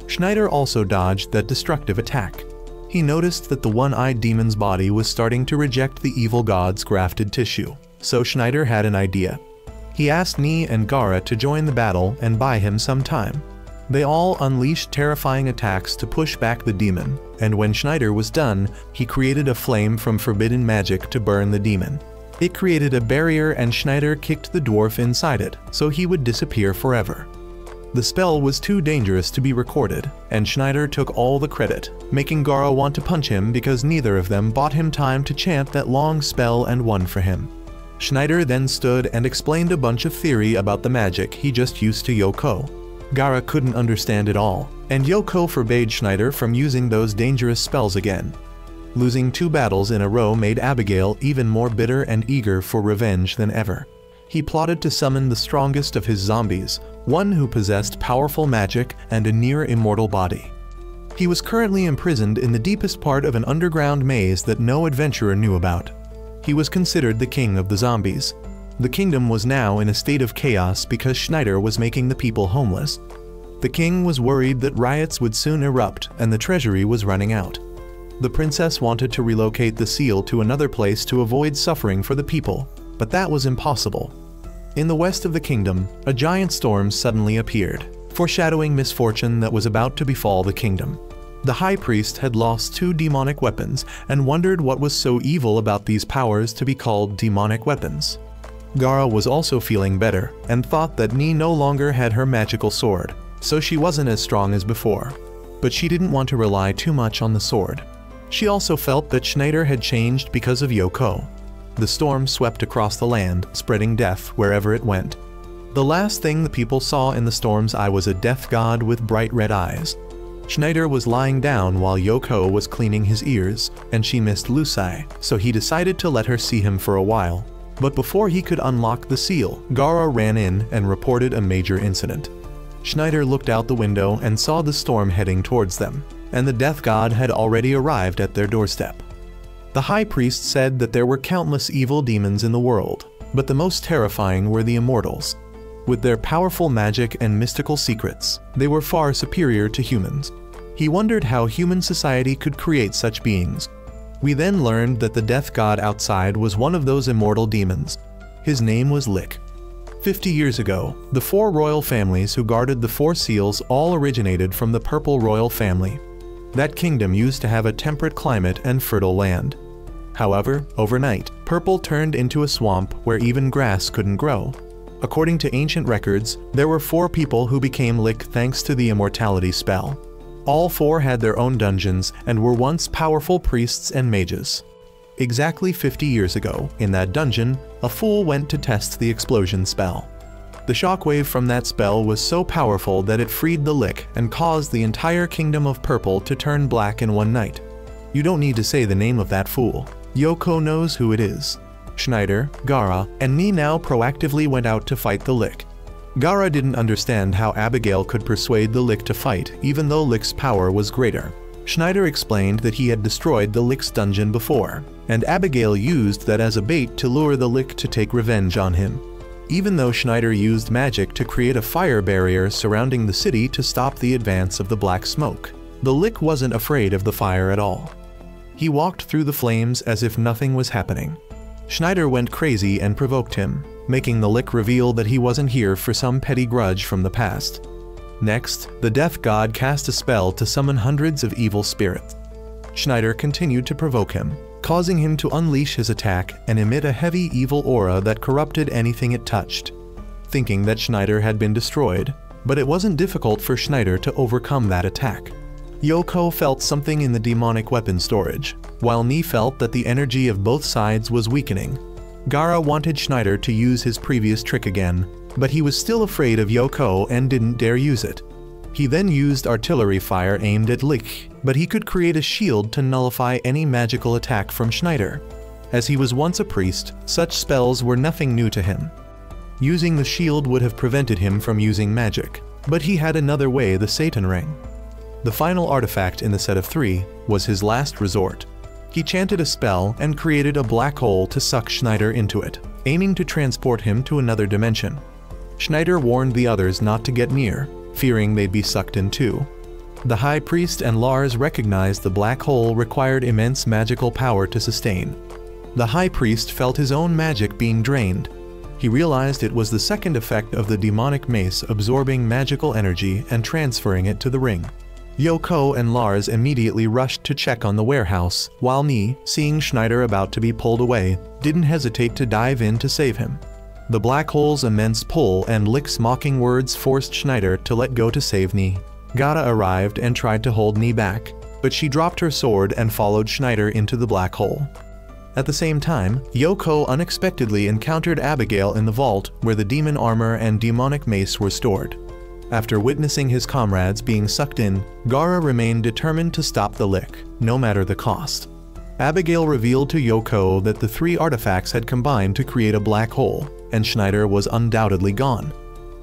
Schneider also dodged that destructive attack. He noticed that the one-eyed demon's body was starting to reject the evil god's grafted tissue, so Schneider had an idea. He asked Ni and Gara to join the battle and buy him some time. They all unleashed terrifying attacks to push back the demon, and when Schneider was done, he created a flame from forbidden magic to burn the demon. It created a barrier and Schneider kicked the dwarf inside it, so he would disappear forever. The spell was too dangerous to be recorded, and Schneider took all the credit, making Gara want to punch him because neither of them bought him time to chant that long spell and won for him. Schneider then stood and explained a bunch of theory about the magic he just used to Yoko. Gara couldn't understand it all, and Yoko forbade Schneider from using those dangerous spells again. Losing 2 battles in a row made Abigail even more bitter and eager for revenge than ever. He plotted to summon the strongest of his zombies, one who possessed powerful magic and a near-immortal body. He was currently imprisoned in the deepest part of an underground maze that no adventurer knew about. He was considered the king of the zombies. The kingdom was now in a state of chaos because Schneider was making the people homeless. The king was worried that riots would soon erupt and the treasury was running out. The princess wanted to relocate the seal to another place to avoid suffering for the people, but that was impossible. In the west of the kingdom, a giant storm suddenly appeared, foreshadowing misfortune that was about to befall the kingdom. The high priest had lost 2 demonic weapons and wondered what was so evil about these powers to be called demonic weapons. Gara was also feeling better and thought that Ni no longer had her magical sword, so she wasn't as strong as before. But she didn't want to rely too much on the sword. She also felt that Schneider had changed because of Yoko. The storm swept across the land, spreading death wherever it went. The last thing the people saw in the storm's eye was a death god with bright red eyes. Schneider was lying down while Yoko was cleaning his ears, and she missed Lucy, so he decided to let her see him for a while. But before he could unlock the seal, Gara ran in and reported a major incident. Schneider looked out the window and saw the storm heading towards them, and the death god had already arrived at their doorstep. The high priest said that there were countless evil demons in the world, but the most terrifying were the immortals. With their powerful magic and mystical secrets, they were far superior to humans. He wondered how human society could create such beings. We then learned that the death god outside was one of those immortal demons. His name was Lick. 50 years ago, the 4 royal families who guarded the 4 seals all originated from the purple royal family. That kingdom used to have a temperate climate and fertile land. However, overnight, purple turned into a swamp where even grass couldn't grow. According to ancient records, there were 4 people who became Lick thanks to the immortality spell. All 4 had their own dungeons and were once powerful priests and mages. Exactly 50 years ago, in that dungeon, a fool went to test the explosion spell. The shockwave from that spell was so powerful that it freed the Lick and caused the entire kingdom of purple to turn black in one night. You don't need to say the name of that fool. Yoko knows who it is. Schneider, Gara, and Ni now proactively went out to fight the Lick. Gara didn't understand how Abigail could persuade the Lick to fight, even though Lick's power was greater. Schneider explained that he had destroyed the Lick's dungeon before, and Abigail used that as a bait to lure the Lick to take revenge on him. Even though Schneider used magic to create a fire barrier surrounding the city to stop the advance of the black smoke, the Lick wasn't afraid of the fire at all. He walked through the flames as if nothing was happening. Schneider went crazy and provoked him, making the Lick reveal that he wasn't here for some petty grudge from the past. Next, the death god cast a spell to summon hundreds of evil spirits. Schneider continued to provoke him, causing him to unleash his attack and emit a heavy evil aura that corrupted anything it touched. Thinking that Schneider had been destroyed, but it wasn't difficult for Schneider to overcome that attack. Yoko felt something in the demonic weapon storage, while Ni felt that the energy of both sides was weakening. Gaara wanted Schneider to use his previous trick again, but he was still afraid of Yoko and didn't dare use it. He then used artillery fire aimed at Lich, but he could create a shield to nullify any magical attack from Schneider. As he was once a priest, such spells were nothing new to him. Using the shield would have prevented him from using magic, but he had another way: the Satan Ring. The final artifact in the set of 3 was his last resort. He chanted a spell and created a black hole to suck Schneider into it, aiming to transport him to another dimension. Schneider warned the others not to get near, fearing they'd be sucked in too. The High Priest and Lars recognized the black hole required immense magical power to sustain. The High Priest felt his own magic being drained. He realized it was the second effect of the demonic mace absorbing magical energy and transferring it to the ring. Yoko and Lars immediately rushed to check on the warehouse, while Ni, seeing Schneider about to be pulled away, didn't hesitate to dive in to save him. The black hole's immense pull and Lich's mocking words forced Schneider to let go to save Ni. Gaara arrived and tried to hold Ni back, but she dropped her sword and followed Schneider into the black hole. At the same time, Yoko unexpectedly encountered Abigail in the vault where the demon armor and demonic mace were stored. After witnessing his comrades being sucked in, Gaara remained determined to stop the Lich, no matter the cost. Abigail revealed to Yoko that the 3 artifacts had combined to create a black hole, and Schneider was undoubtedly gone.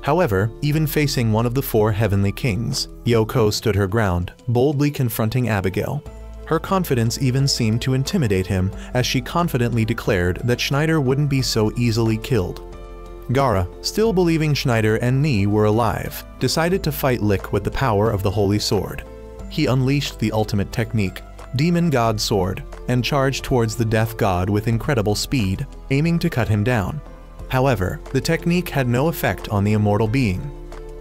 However, even facing one of the 4 heavenly kings, Yoko stood her ground, boldly confronting Abigail. Her confidence even seemed to intimidate him, as she confidently declared that Schneider wouldn't be so easily killed. Gaara, still believing Schneider and Ni were alive, decided to fight Lich with the power of the Holy Sword. He unleashed the ultimate technique, Demon God Sword, and charged towards the Death God with incredible speed, aiming to cut him down. However, the technique had no effect on the immortal being.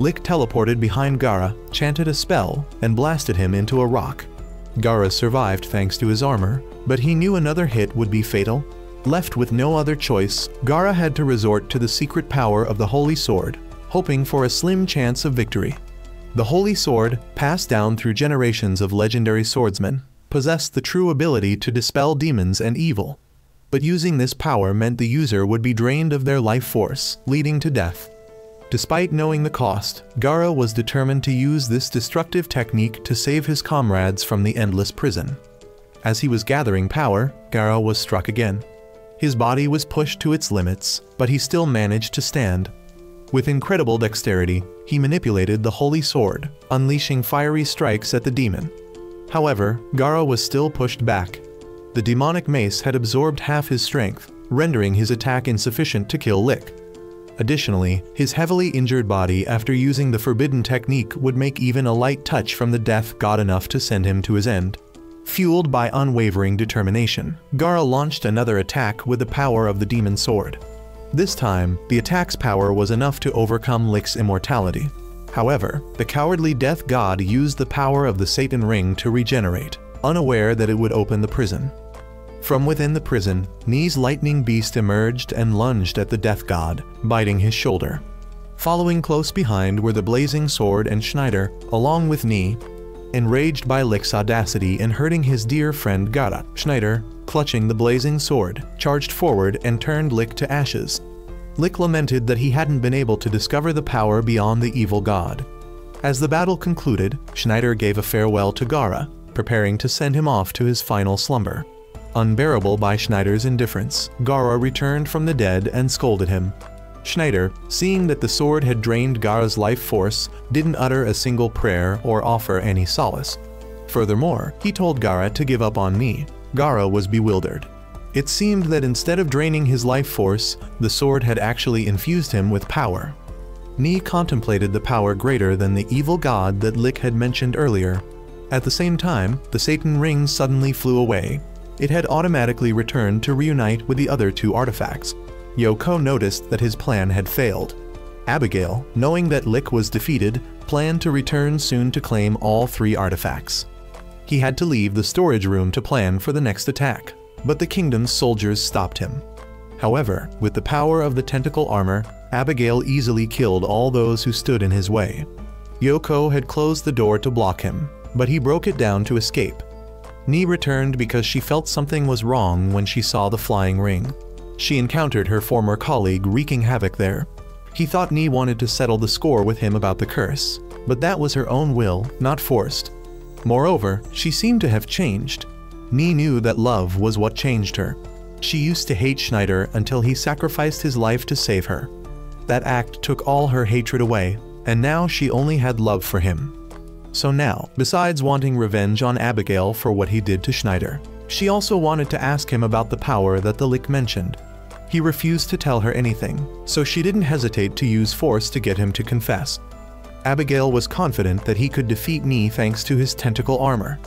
Lich teleported behind Gaara, chanted a spell, and blasted him into a rock. Gaara survived thanks to his armor, but he knew another hit would be fatal. Left with no other choice, Gaara had to resort to the secret power of the Holy Sword, hoping for a slim chance of victory. The Holy Sword, passed down through generations of legendary swordsmen, possessed the true ability to dispel demons and evil. But using this power meant the user would be drained of their life force, leading to death. Despite knowing the cost, Gaara was determined to use this destructive technique to save his comrades from the endless prison. As he was gathering power, Gaara was struck again. His body was pushed to its limits, but he still managed to stand. With incredible dexterity, he manipulated the Holy Sword, unleashing fiery strikes at the demon. However, Gaara was still pushed back. The demonic mace had absorbed half his strength, rendering his attack insufficient to kill Lich. Additionally, his heavily injured body after using the forbidden technique would make even a light touch from the Death God enough to send him to his end. Fueled by unwavering determination, Gaara launched another attack with the power of the Demon Sword. This time, the attack's power was enough to overcome Lich's immortality. However, the cowardly Death God used the power of the Satan Ring to regenerate, unaware that it would open the prison. From within the prison, Ni's lightning beast emerged and lunged at the Death God, biting his shoulder. Following close behind were the Blazing Sword and Schneider, along with Ni. Enraged by Lich's audacity in hurting his dear friend Gaara, Schneider, clutching the Blazing Sword, charged forward and turned Lich to ashes. Lich lamented that he hadn't been able to discover the power beyond the evil god. As the battle concluded, Schneider gave a farewell to Gaara, preparing to send him off to his final slumber. Unbearable by Schneider's indifference, Gaara returned from the dead and scolded him. Schneider, seeing that the sword had drained Gaara's life force, didn't utter a single prayer or offer any solace. Furthermore, he told Gaara to give up on Ni. Gaara was bewildered. It seemed that instead of draining his life force, the sword had actually infused him with power. Ni contemplated the power greater than the evil god that Lich had mentioned earlier. At the same time, the Satan Ring suddenly flew away. It had automatically returned to reunite with the other 2 artifacts. Yoko noticed that his plan had failed. Abigail, knowing that Lick was defeated, planned to return soon to claim all 3 artifacts. He had to leave the storage room to plan for the next attack, but the kingdom's soldiers stopped him. However, with the power of the tentacle armor, Abigail easily killed all those who stood in his way. Yoko had closed the door to block him, but he broke it down to escape. Ni returned because she felt something was wrong when she saw the flying ring. She encountered her former colleague wreaking havoc there. He thought Ni wanted to settle the score with him about the curse, but that was her own will, not forced. Moreover, she seemed to have changed. Ni knew that love was what changed her. She used to hate Schneider until he sacrificed his life to save her. That act took all her hatred away, and now she only had love for him. So now, besides wanting revenge on Abigail for what he did to Schneider, she also wanted to ask him about the power that the Lick mentioned. He refused to tell her anything, so she didn't hesitate to use force to get him to confess. Abigail was confident that he could defeat Ni thanks to his tentacle armor.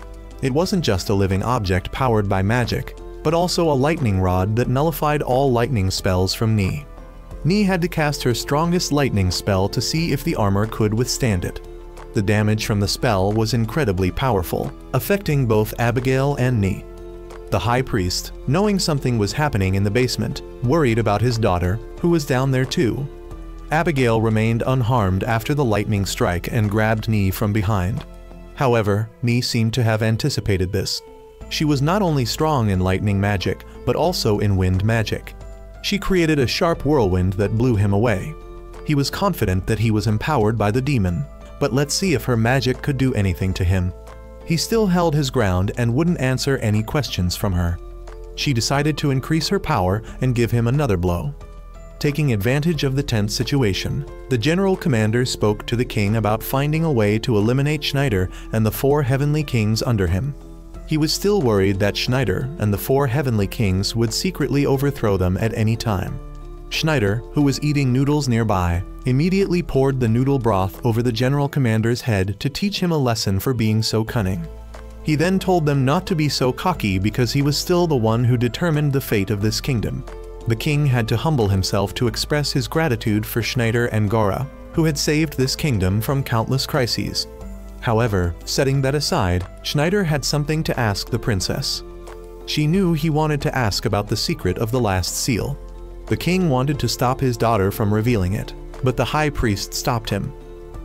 It wasn't just a living object powered by magic, but also a lightning rod that nullified all lightning spells from Ni. Ni had to cast her strongest lightning spell to see if the armor could withstand it. The damage from the spell was incredibly powerful, affecting both Abigail and Ni. The high priest, knowing something was happening in the basement, worried about his daughter, who was down there too. Abigail remained unharmed after the lightning strike and grabbed Ni from behind. However, Ni seemed to have anticipated this. She was not only strong in lightning magic, but also in wind magic. She created a sharp whirlwind that blew him away. He was confident that he was empowered by the demon, but let's see if her magic could do anything to him. He still held his ground and wouldn't answer any questions from her. She decided to increase her power and give him another blow. Taking advantage of the tense situation, the general commander spoke to the king about finding a way to eliminate Schneider and the 4 heavenly kings under him. He was still worried that Schneider and the 4 heavenly kings would secretly overthrow them at any time. Schneider, who was eating noodles nearby, immediately poured the noodle broth over the general commander's head to teach him a lesson for being so cunning. He then told them not to be so cocky because he was still the one who determined the fate of this kingdom. The king had to humble himself to express his gratitude for Schneider and Gora, who had saved this kingdom from countless crises. However, setting that aside, Schneider had something to ask the princess. She knew he wanted to ask about the secret of the last seal. The king wanted to stop his daughter from revealing it, but the high priest stopped him.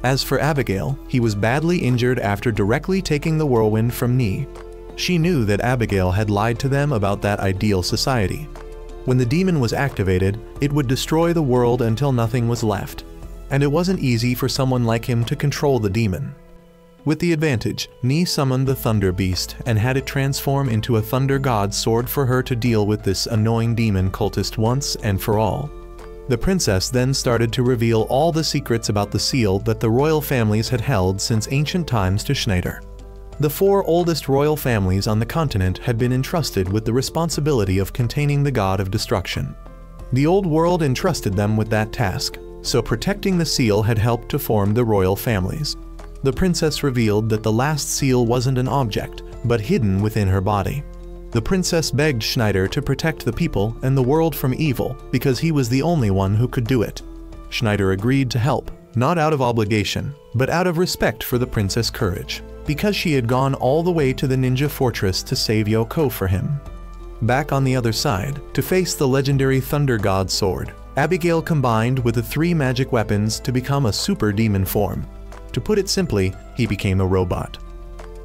As for Abigail, he was badly injured after directly taking the whirlwind from Ni. She knew that Abigail had lied to them about that ideal society. When the demon was activated, it would destroy the world until nothing was left. And it wasn't easy for someone like him to control the demon. With the advantage, Ni summoned the Thunder Beast and had it transform into a Thunder God sword for her to deal with this annoying demon cultist once and for all. The princess then started to reveal all the secrets about the seal that the royal families had held since ancient times to Schneider. The 4 oldest royal families on the continent had been entrusted with the responsibility of containing the god of destruction. The old world entrusted them with that task, so protecting the seal had helped to form the royal families. The princess revealed that the last seal wasn't an object, but hidden within her body. The princess begged Schneider to protect the people and the world from evil because he was the only one who could do it. Schneider agreed to help, not out of obligation, but out of respect for the princess' courage, because she had gone all the way to the ninja fortress to save Yoko for him. Back on the other side, to face the legendary Thunder God sword, Abigail combined with the 3 magic weapons to become a super demon form. To put it simply, he became a robot.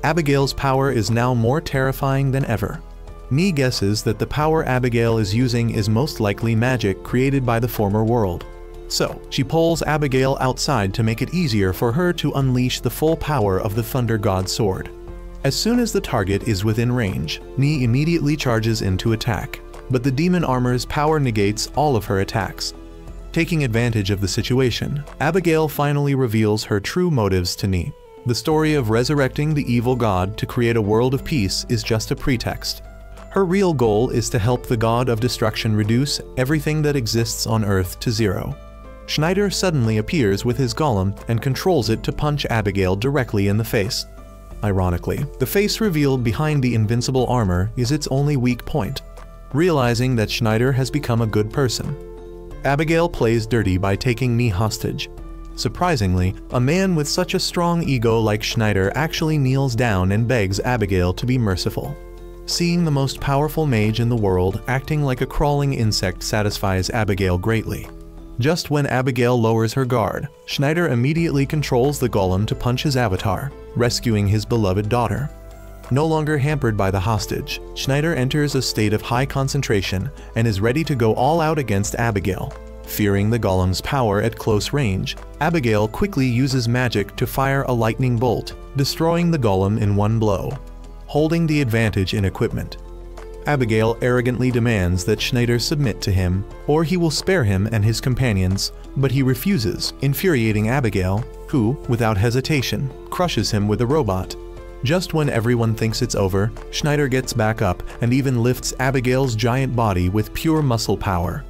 Abigail's power is now more terrifying than ever. Ni guesses that the power Abigail is using is most likely magic created by the former world. So, she pulls Abigail outside to make it easier for her to unleash the full power of the Thunder God sword. As soon as the target is within range, Ni immediately charges in to attack, but the demon armor's power negates all of her attacks. Taking advantage of the situation, Abigail finally reveals her true motives to Ni. The story of resurrecting the evil god to create a world of peace is just a pretext. Her real goal is to help the god of destruction reduce everything that exists on Earth to 0. Schneider suddenly appears with his golem and controls it to punch Abigail directly in the face. Ironically, the face revealed behind the invincible armor is its only weak point. Realizing that Schneider has become a good person, Abigail plays dirty by taking Nee hostage. Surprisingly, a man with such a strong ego like Schneider actually kneels down and begs Abigail to be merciful. Seeing the most powerful mage in the world acting like a crawling insect satisfies Abigail greatly. Just when Abigail lowers her guard, Schneider immediately controls the golem to punch his avatar, rescuing his beloved daughter. No longer hampered by the hostage, Schneider enters a state of high concentration and is ready to go all out against Abigail. Fearing the golem's power at close range, Abigail quickly uses magic to fire a lightning bolt, destroying the golem in one blow. Holding the advantage in equipment, Abigail arrogantly demands that Schneider submit to him, or he will spare him and his companions, but he refuses, infuriating Abigail, who, without hesitation, crushes him with a robot. Just when everyone thinks it's over, Schneider gets back up and even lifts Abigail's giant body with pure muscle power.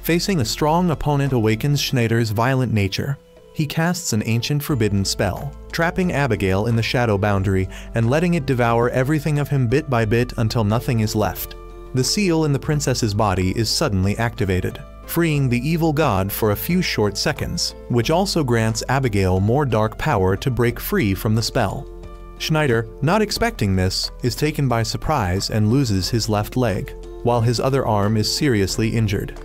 Facing a strong opponent awakens Schneider's violent nature. He casts an ancient forbidden spell, trapping Abigail in the shadow boundary and letting it devour everything of him bit by bit until nothing is left. The seal in the princess's body is suddenly activated, freeing the evil god for a few short seconds, which also grants Abigail more dark power to break free from the spell. Schneider, not expecting this, is taken by surprise and loses his left leg, while his other arm is seriously injured.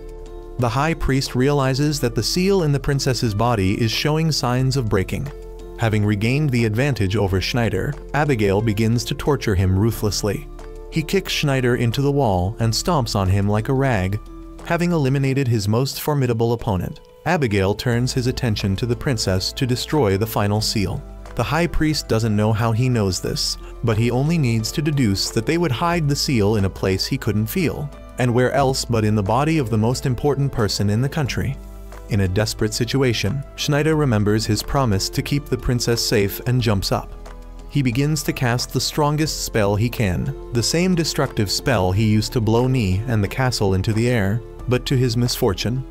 The high priest realizes that the seal in the princess's body is showing signs of breaking. Having regained the advantage over Schneider, Abigail begins to torture him ruthlessly. He kicks Schneider into the wall and stomps on him like a rag. Having eliminated his most formidable opponent, Abigail turns his attention to the princess to destroy the final seal. The high priest doesn't know how he knows this, but he only needs to deduce that they would hide the seal in a place he couldn't feel. And where else but in the body of the most important person in the country. In a desperate situation, Schneider remembers his promise to keep the princess safe and jumps up. He begins to cast the strongest spell he can, the same destructive spell he used to blow Nee and the castle into the air, but to his misfortune,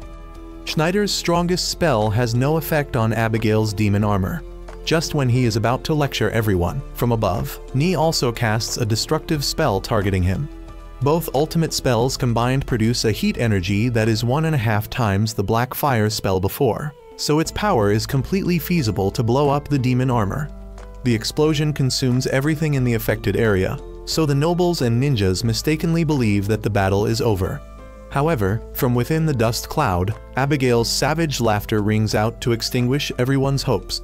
Schneider's strongest spell has no effect on Abigail's demon armor. Just when he is about to lecture everyone from above, Nee also casts a destructive spell targeting him. Both ultimate spells combined produce a heat energy that is 1.5 times the black fire spell before, so its power is completely feasible to blow up the demon armor. The explosion consumes everything in the affected area, so the nobles and ninjas mistakenly believe that the battle is over. However, from within the dust cloud, Abigail's savage laughter rings out to extinguish everyone's hopes.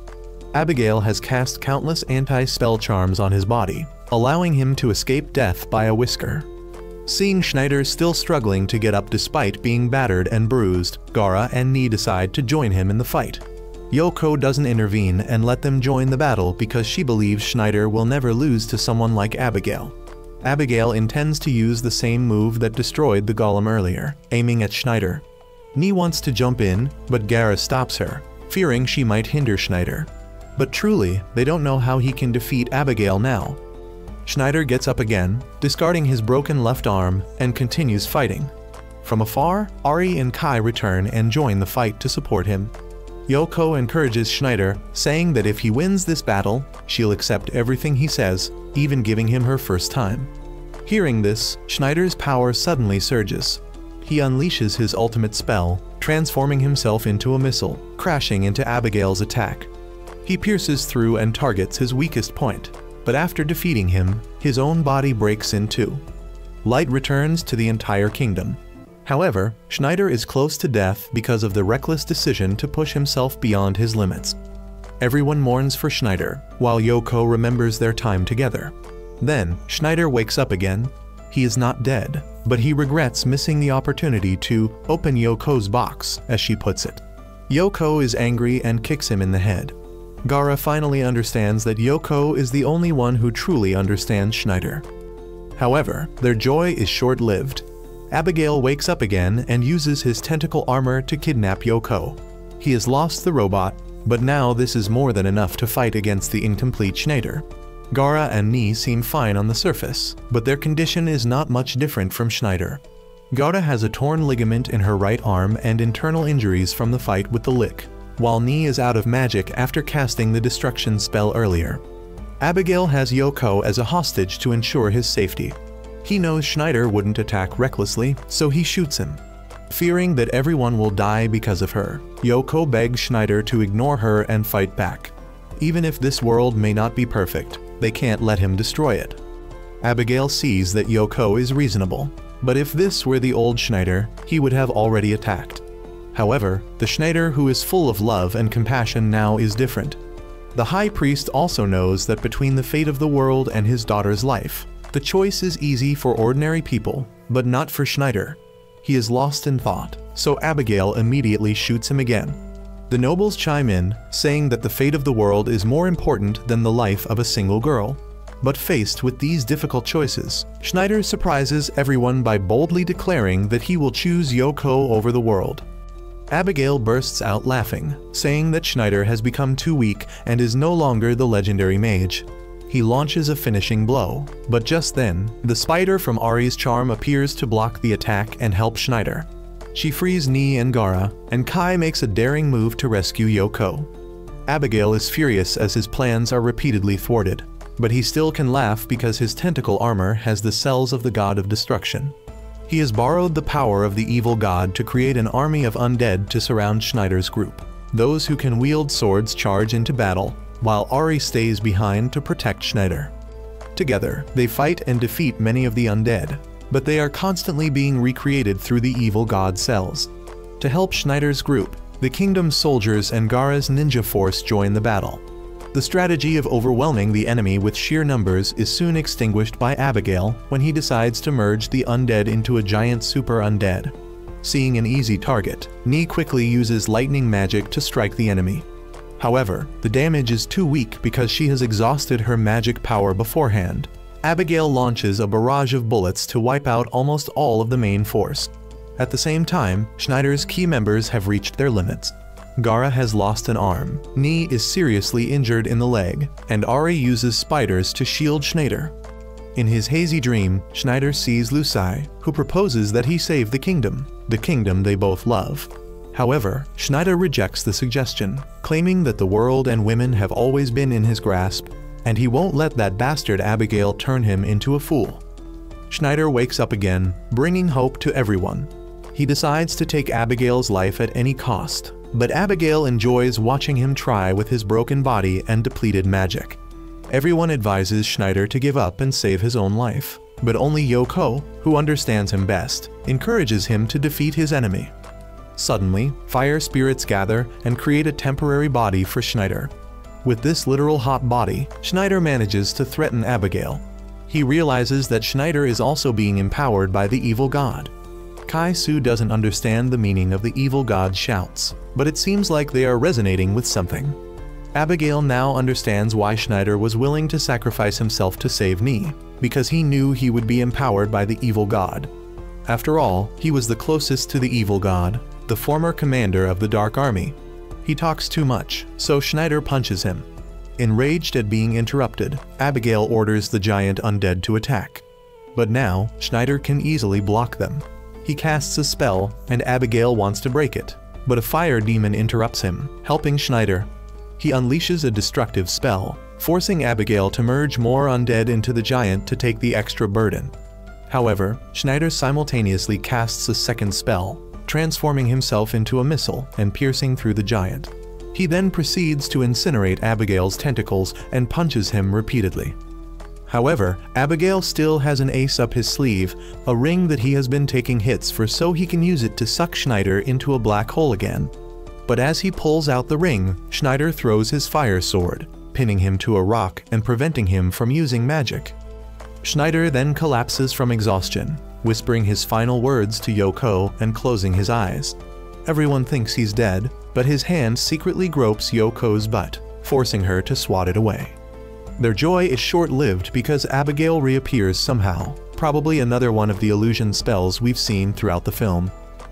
Abigail has cast countless anti-spell charms on his body, allowing him to escape death by a whisker. Seeing Schneider still struggling to get up despite being battered and bruised, Gaara and Nee decide to join him in the fight. Yoko doesn't intervene and let them join the battle because she believes Schneider will never lose to someone like Abigail. Abigail intends to use the same move that destroyed the golem earlier, aiming at Schneider. Nee wants to jump in, but Gaara stops her, fearing she might hinder Schneider. But truly, they don't know how he can defeat Abigail now. Schneider gets up again, discarding his broken left arm, and continues fighting. From afar, Ari and Kai return and join the fight to support him. Yoko encourages Schneider, saying that if he wins this battle, she'll accept everything he says, even giving him her first time. Hearing this, Schneider's power suddenly surges. He unleashes his ultimate spell, transforming himself into a missile, crashing into Abigail's attack. He pierces through and targets his weakest point. But after defeating him, his own body breaks in two. Light returns to the entire kingdom. However, Schneider is close to death because of the reckless decision to push himself beyond his limits. Everyone mourns for Schneider, while Yoko remembers their time together. Then, Schneider wakes up again. He is not dead, but he regrets missing the opportunity to open Yoko's box, as she puts it. Yoko is angry and kicks him in the head. Gaara finally understands that Yoko is the only one who truly understands Schneider. However, their joy is short-lived. Abigail wakes up again and uses his tentacle armor to kidnap Yoko. He has lost the robot, but now this is more than enough to fight against the incomplete Schneider. Gaara and Nee seem fine on the surface, but their condition is not much different from Schneider. Gaara has a torn ligament in her right arm and internal injuries from the fight with the lick, while Nee is out of magic after casting the destruction spell earlier. Abigail has Yoko as a hostage to ensure his safety. He knows Schneider wouldn't attack recklessly, so he shoots him. Fearing that everyone will die because of her, Yoko begs Schneider to ignore her and fight back. Even if this world may not be perfect, they can't let him destroy it. Abigail sees that Yoko is reasonable, but if this were the old Schneider, he would have already attacked. However, the Schneider who is full of love and compassion now is different. The High Priest also knows that between the fate of the world and his daughter's life, the choice is easy for ordinary people, but not for Schneider. He is lost in thought, so Abigail immediately shoots him again. The nobles chime in, saying that the fate of the world is more important than the life of a single girl. But faced with these difficult choices, Schneider surprises everyone by boldly declaring that he will choose Yoko over the world. Abigail bursts out laughing, saying that Schneider has become too weak and is no longer the legendary mage. He launches a finishing blow, but just then, the spider from Ari's charm appears to block the attack and help Schneider. She frees Ni and Gara, and Kai makes a daring move to rescue Yoko. Abigail is furious as his plans are repeatedly thwarted, but he still can laugh because his tentacle armor has the cells of the god of destruction. He has borrowed the power of the evil god to create an army of undead to surround Schneider's group. Those who can wield swords charge into battle, while Ari stays behind to protect Schneider. Together, they fight and defeat many of the undead, but they are constantly being recreated through the evil god cells. To help Schneider's group, the kingdom's soldiers and Gara's ninja force join the battle. The strategy of overwhelming the enemy with sheer numbers is soon extinguished by Abigail when he decides to merge the undead into a giant super undead. Seeing an easy target, Ni quickly uses lightning magic to strike the enemy. However, the damage is too weak because she has exhausted her magic power beforehand. Abigail launches a barrage of bullets to wipe out almost all of the main force. At the same time, Schneider's key members have reached their limits. Gara has lost an arm, Ni is seriously injured in the leg, and Ari uses spiders to shield Schneider. In his hazy dream, Schneider sees Lucai, who proposes that he save the kingdom they both love. However, Schneider rejects the suggestion, claiming that the world and women have always been in his grasp, and he won't let that bastard Abigail turn him into a fool. Schneider wakes up again, bringing hope to everyone. He decides to take Abigail's life at any cost, but Abigail enjoys watching him try with his broken body and depleted magic. Everyone advises Schneider to give up and save his own life, but only Yoko, who understands him best, encourages him to defeat his enemy. Suddenly, fire spirits gather and create a temporary body for Schneider. With this literal hot body, Schneider manages to threaten Abigail. He realizes that Schneider is also being empowered by the evil god. Kai-Su doesn't understand the meaning of the evil god's shouts, but it seems like they are resonating with something. Abigail now understands why Schneider was willing to sacrifice himself to save Ni, because he knew he would be empowered by the evil god. After all, he was the closest to the evil god, the former commander of the Dark Army. He talks too much, so Schneider punches him. Enraged at being interrupted, Abigail orders the giant undead to attack. But now, Schneider can easily block them. He casts a spell, and Abigail wants to break it, but a fire demon interrupts him, helping Schneider. He unleashes a destructive spell, forcing Abigail to merge more undead into the giant to take the extra burden. However, Schneider simultaneously casts a second spell, transforming himself into a missile and piercing through the giant. He then proceeds to incinerate Abigail's tentacles and punches him repeatedly. However, Abigail still has an ace up his sleeve, a ring that he has been taking hits for so he can use it to suck Schneider into a black hole again. But as he pulls out the ring, Schneider throws his fire sword, pinning him to a rock and preventing him from using magic. Schneider then collapses from exhaustion, whispering his final words to Yoko and closing his eyes. Everyone thinks he's dead, but his hand secretly gropes Yoko's butt, forcing her to swat it away. Their joy is short-lived because Abigail reappears somehow, probably another one of the illusion spells we've seen throughout the film.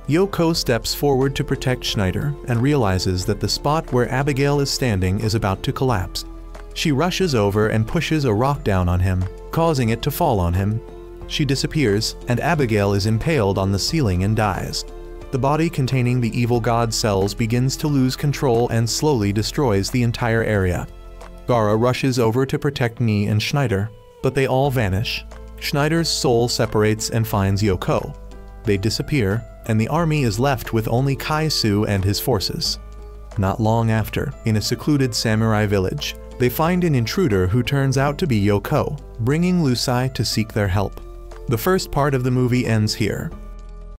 Yoko steps forward to protect Schneider and realizes that the spot where Abigail is standing is about to collapse. She rushes over and pushes a rock down on him, causing it to fall on him. She disappears, and Abigail is impaled on the ceiling and dies. The body containing the evil god cells begins to lose control and slowly destroys the entire area. Gara rushes over to protect Ni and Schneider, but they all vanish. Schneider's soul separates and finds Yoko. They disappear, and the army is left with only Kai-Su and his forces. Not long after, in a secluded samurai village, they find an intruder who turns out to be Yoko, bringing Lusai to seek their help. The first part of the movie ends here,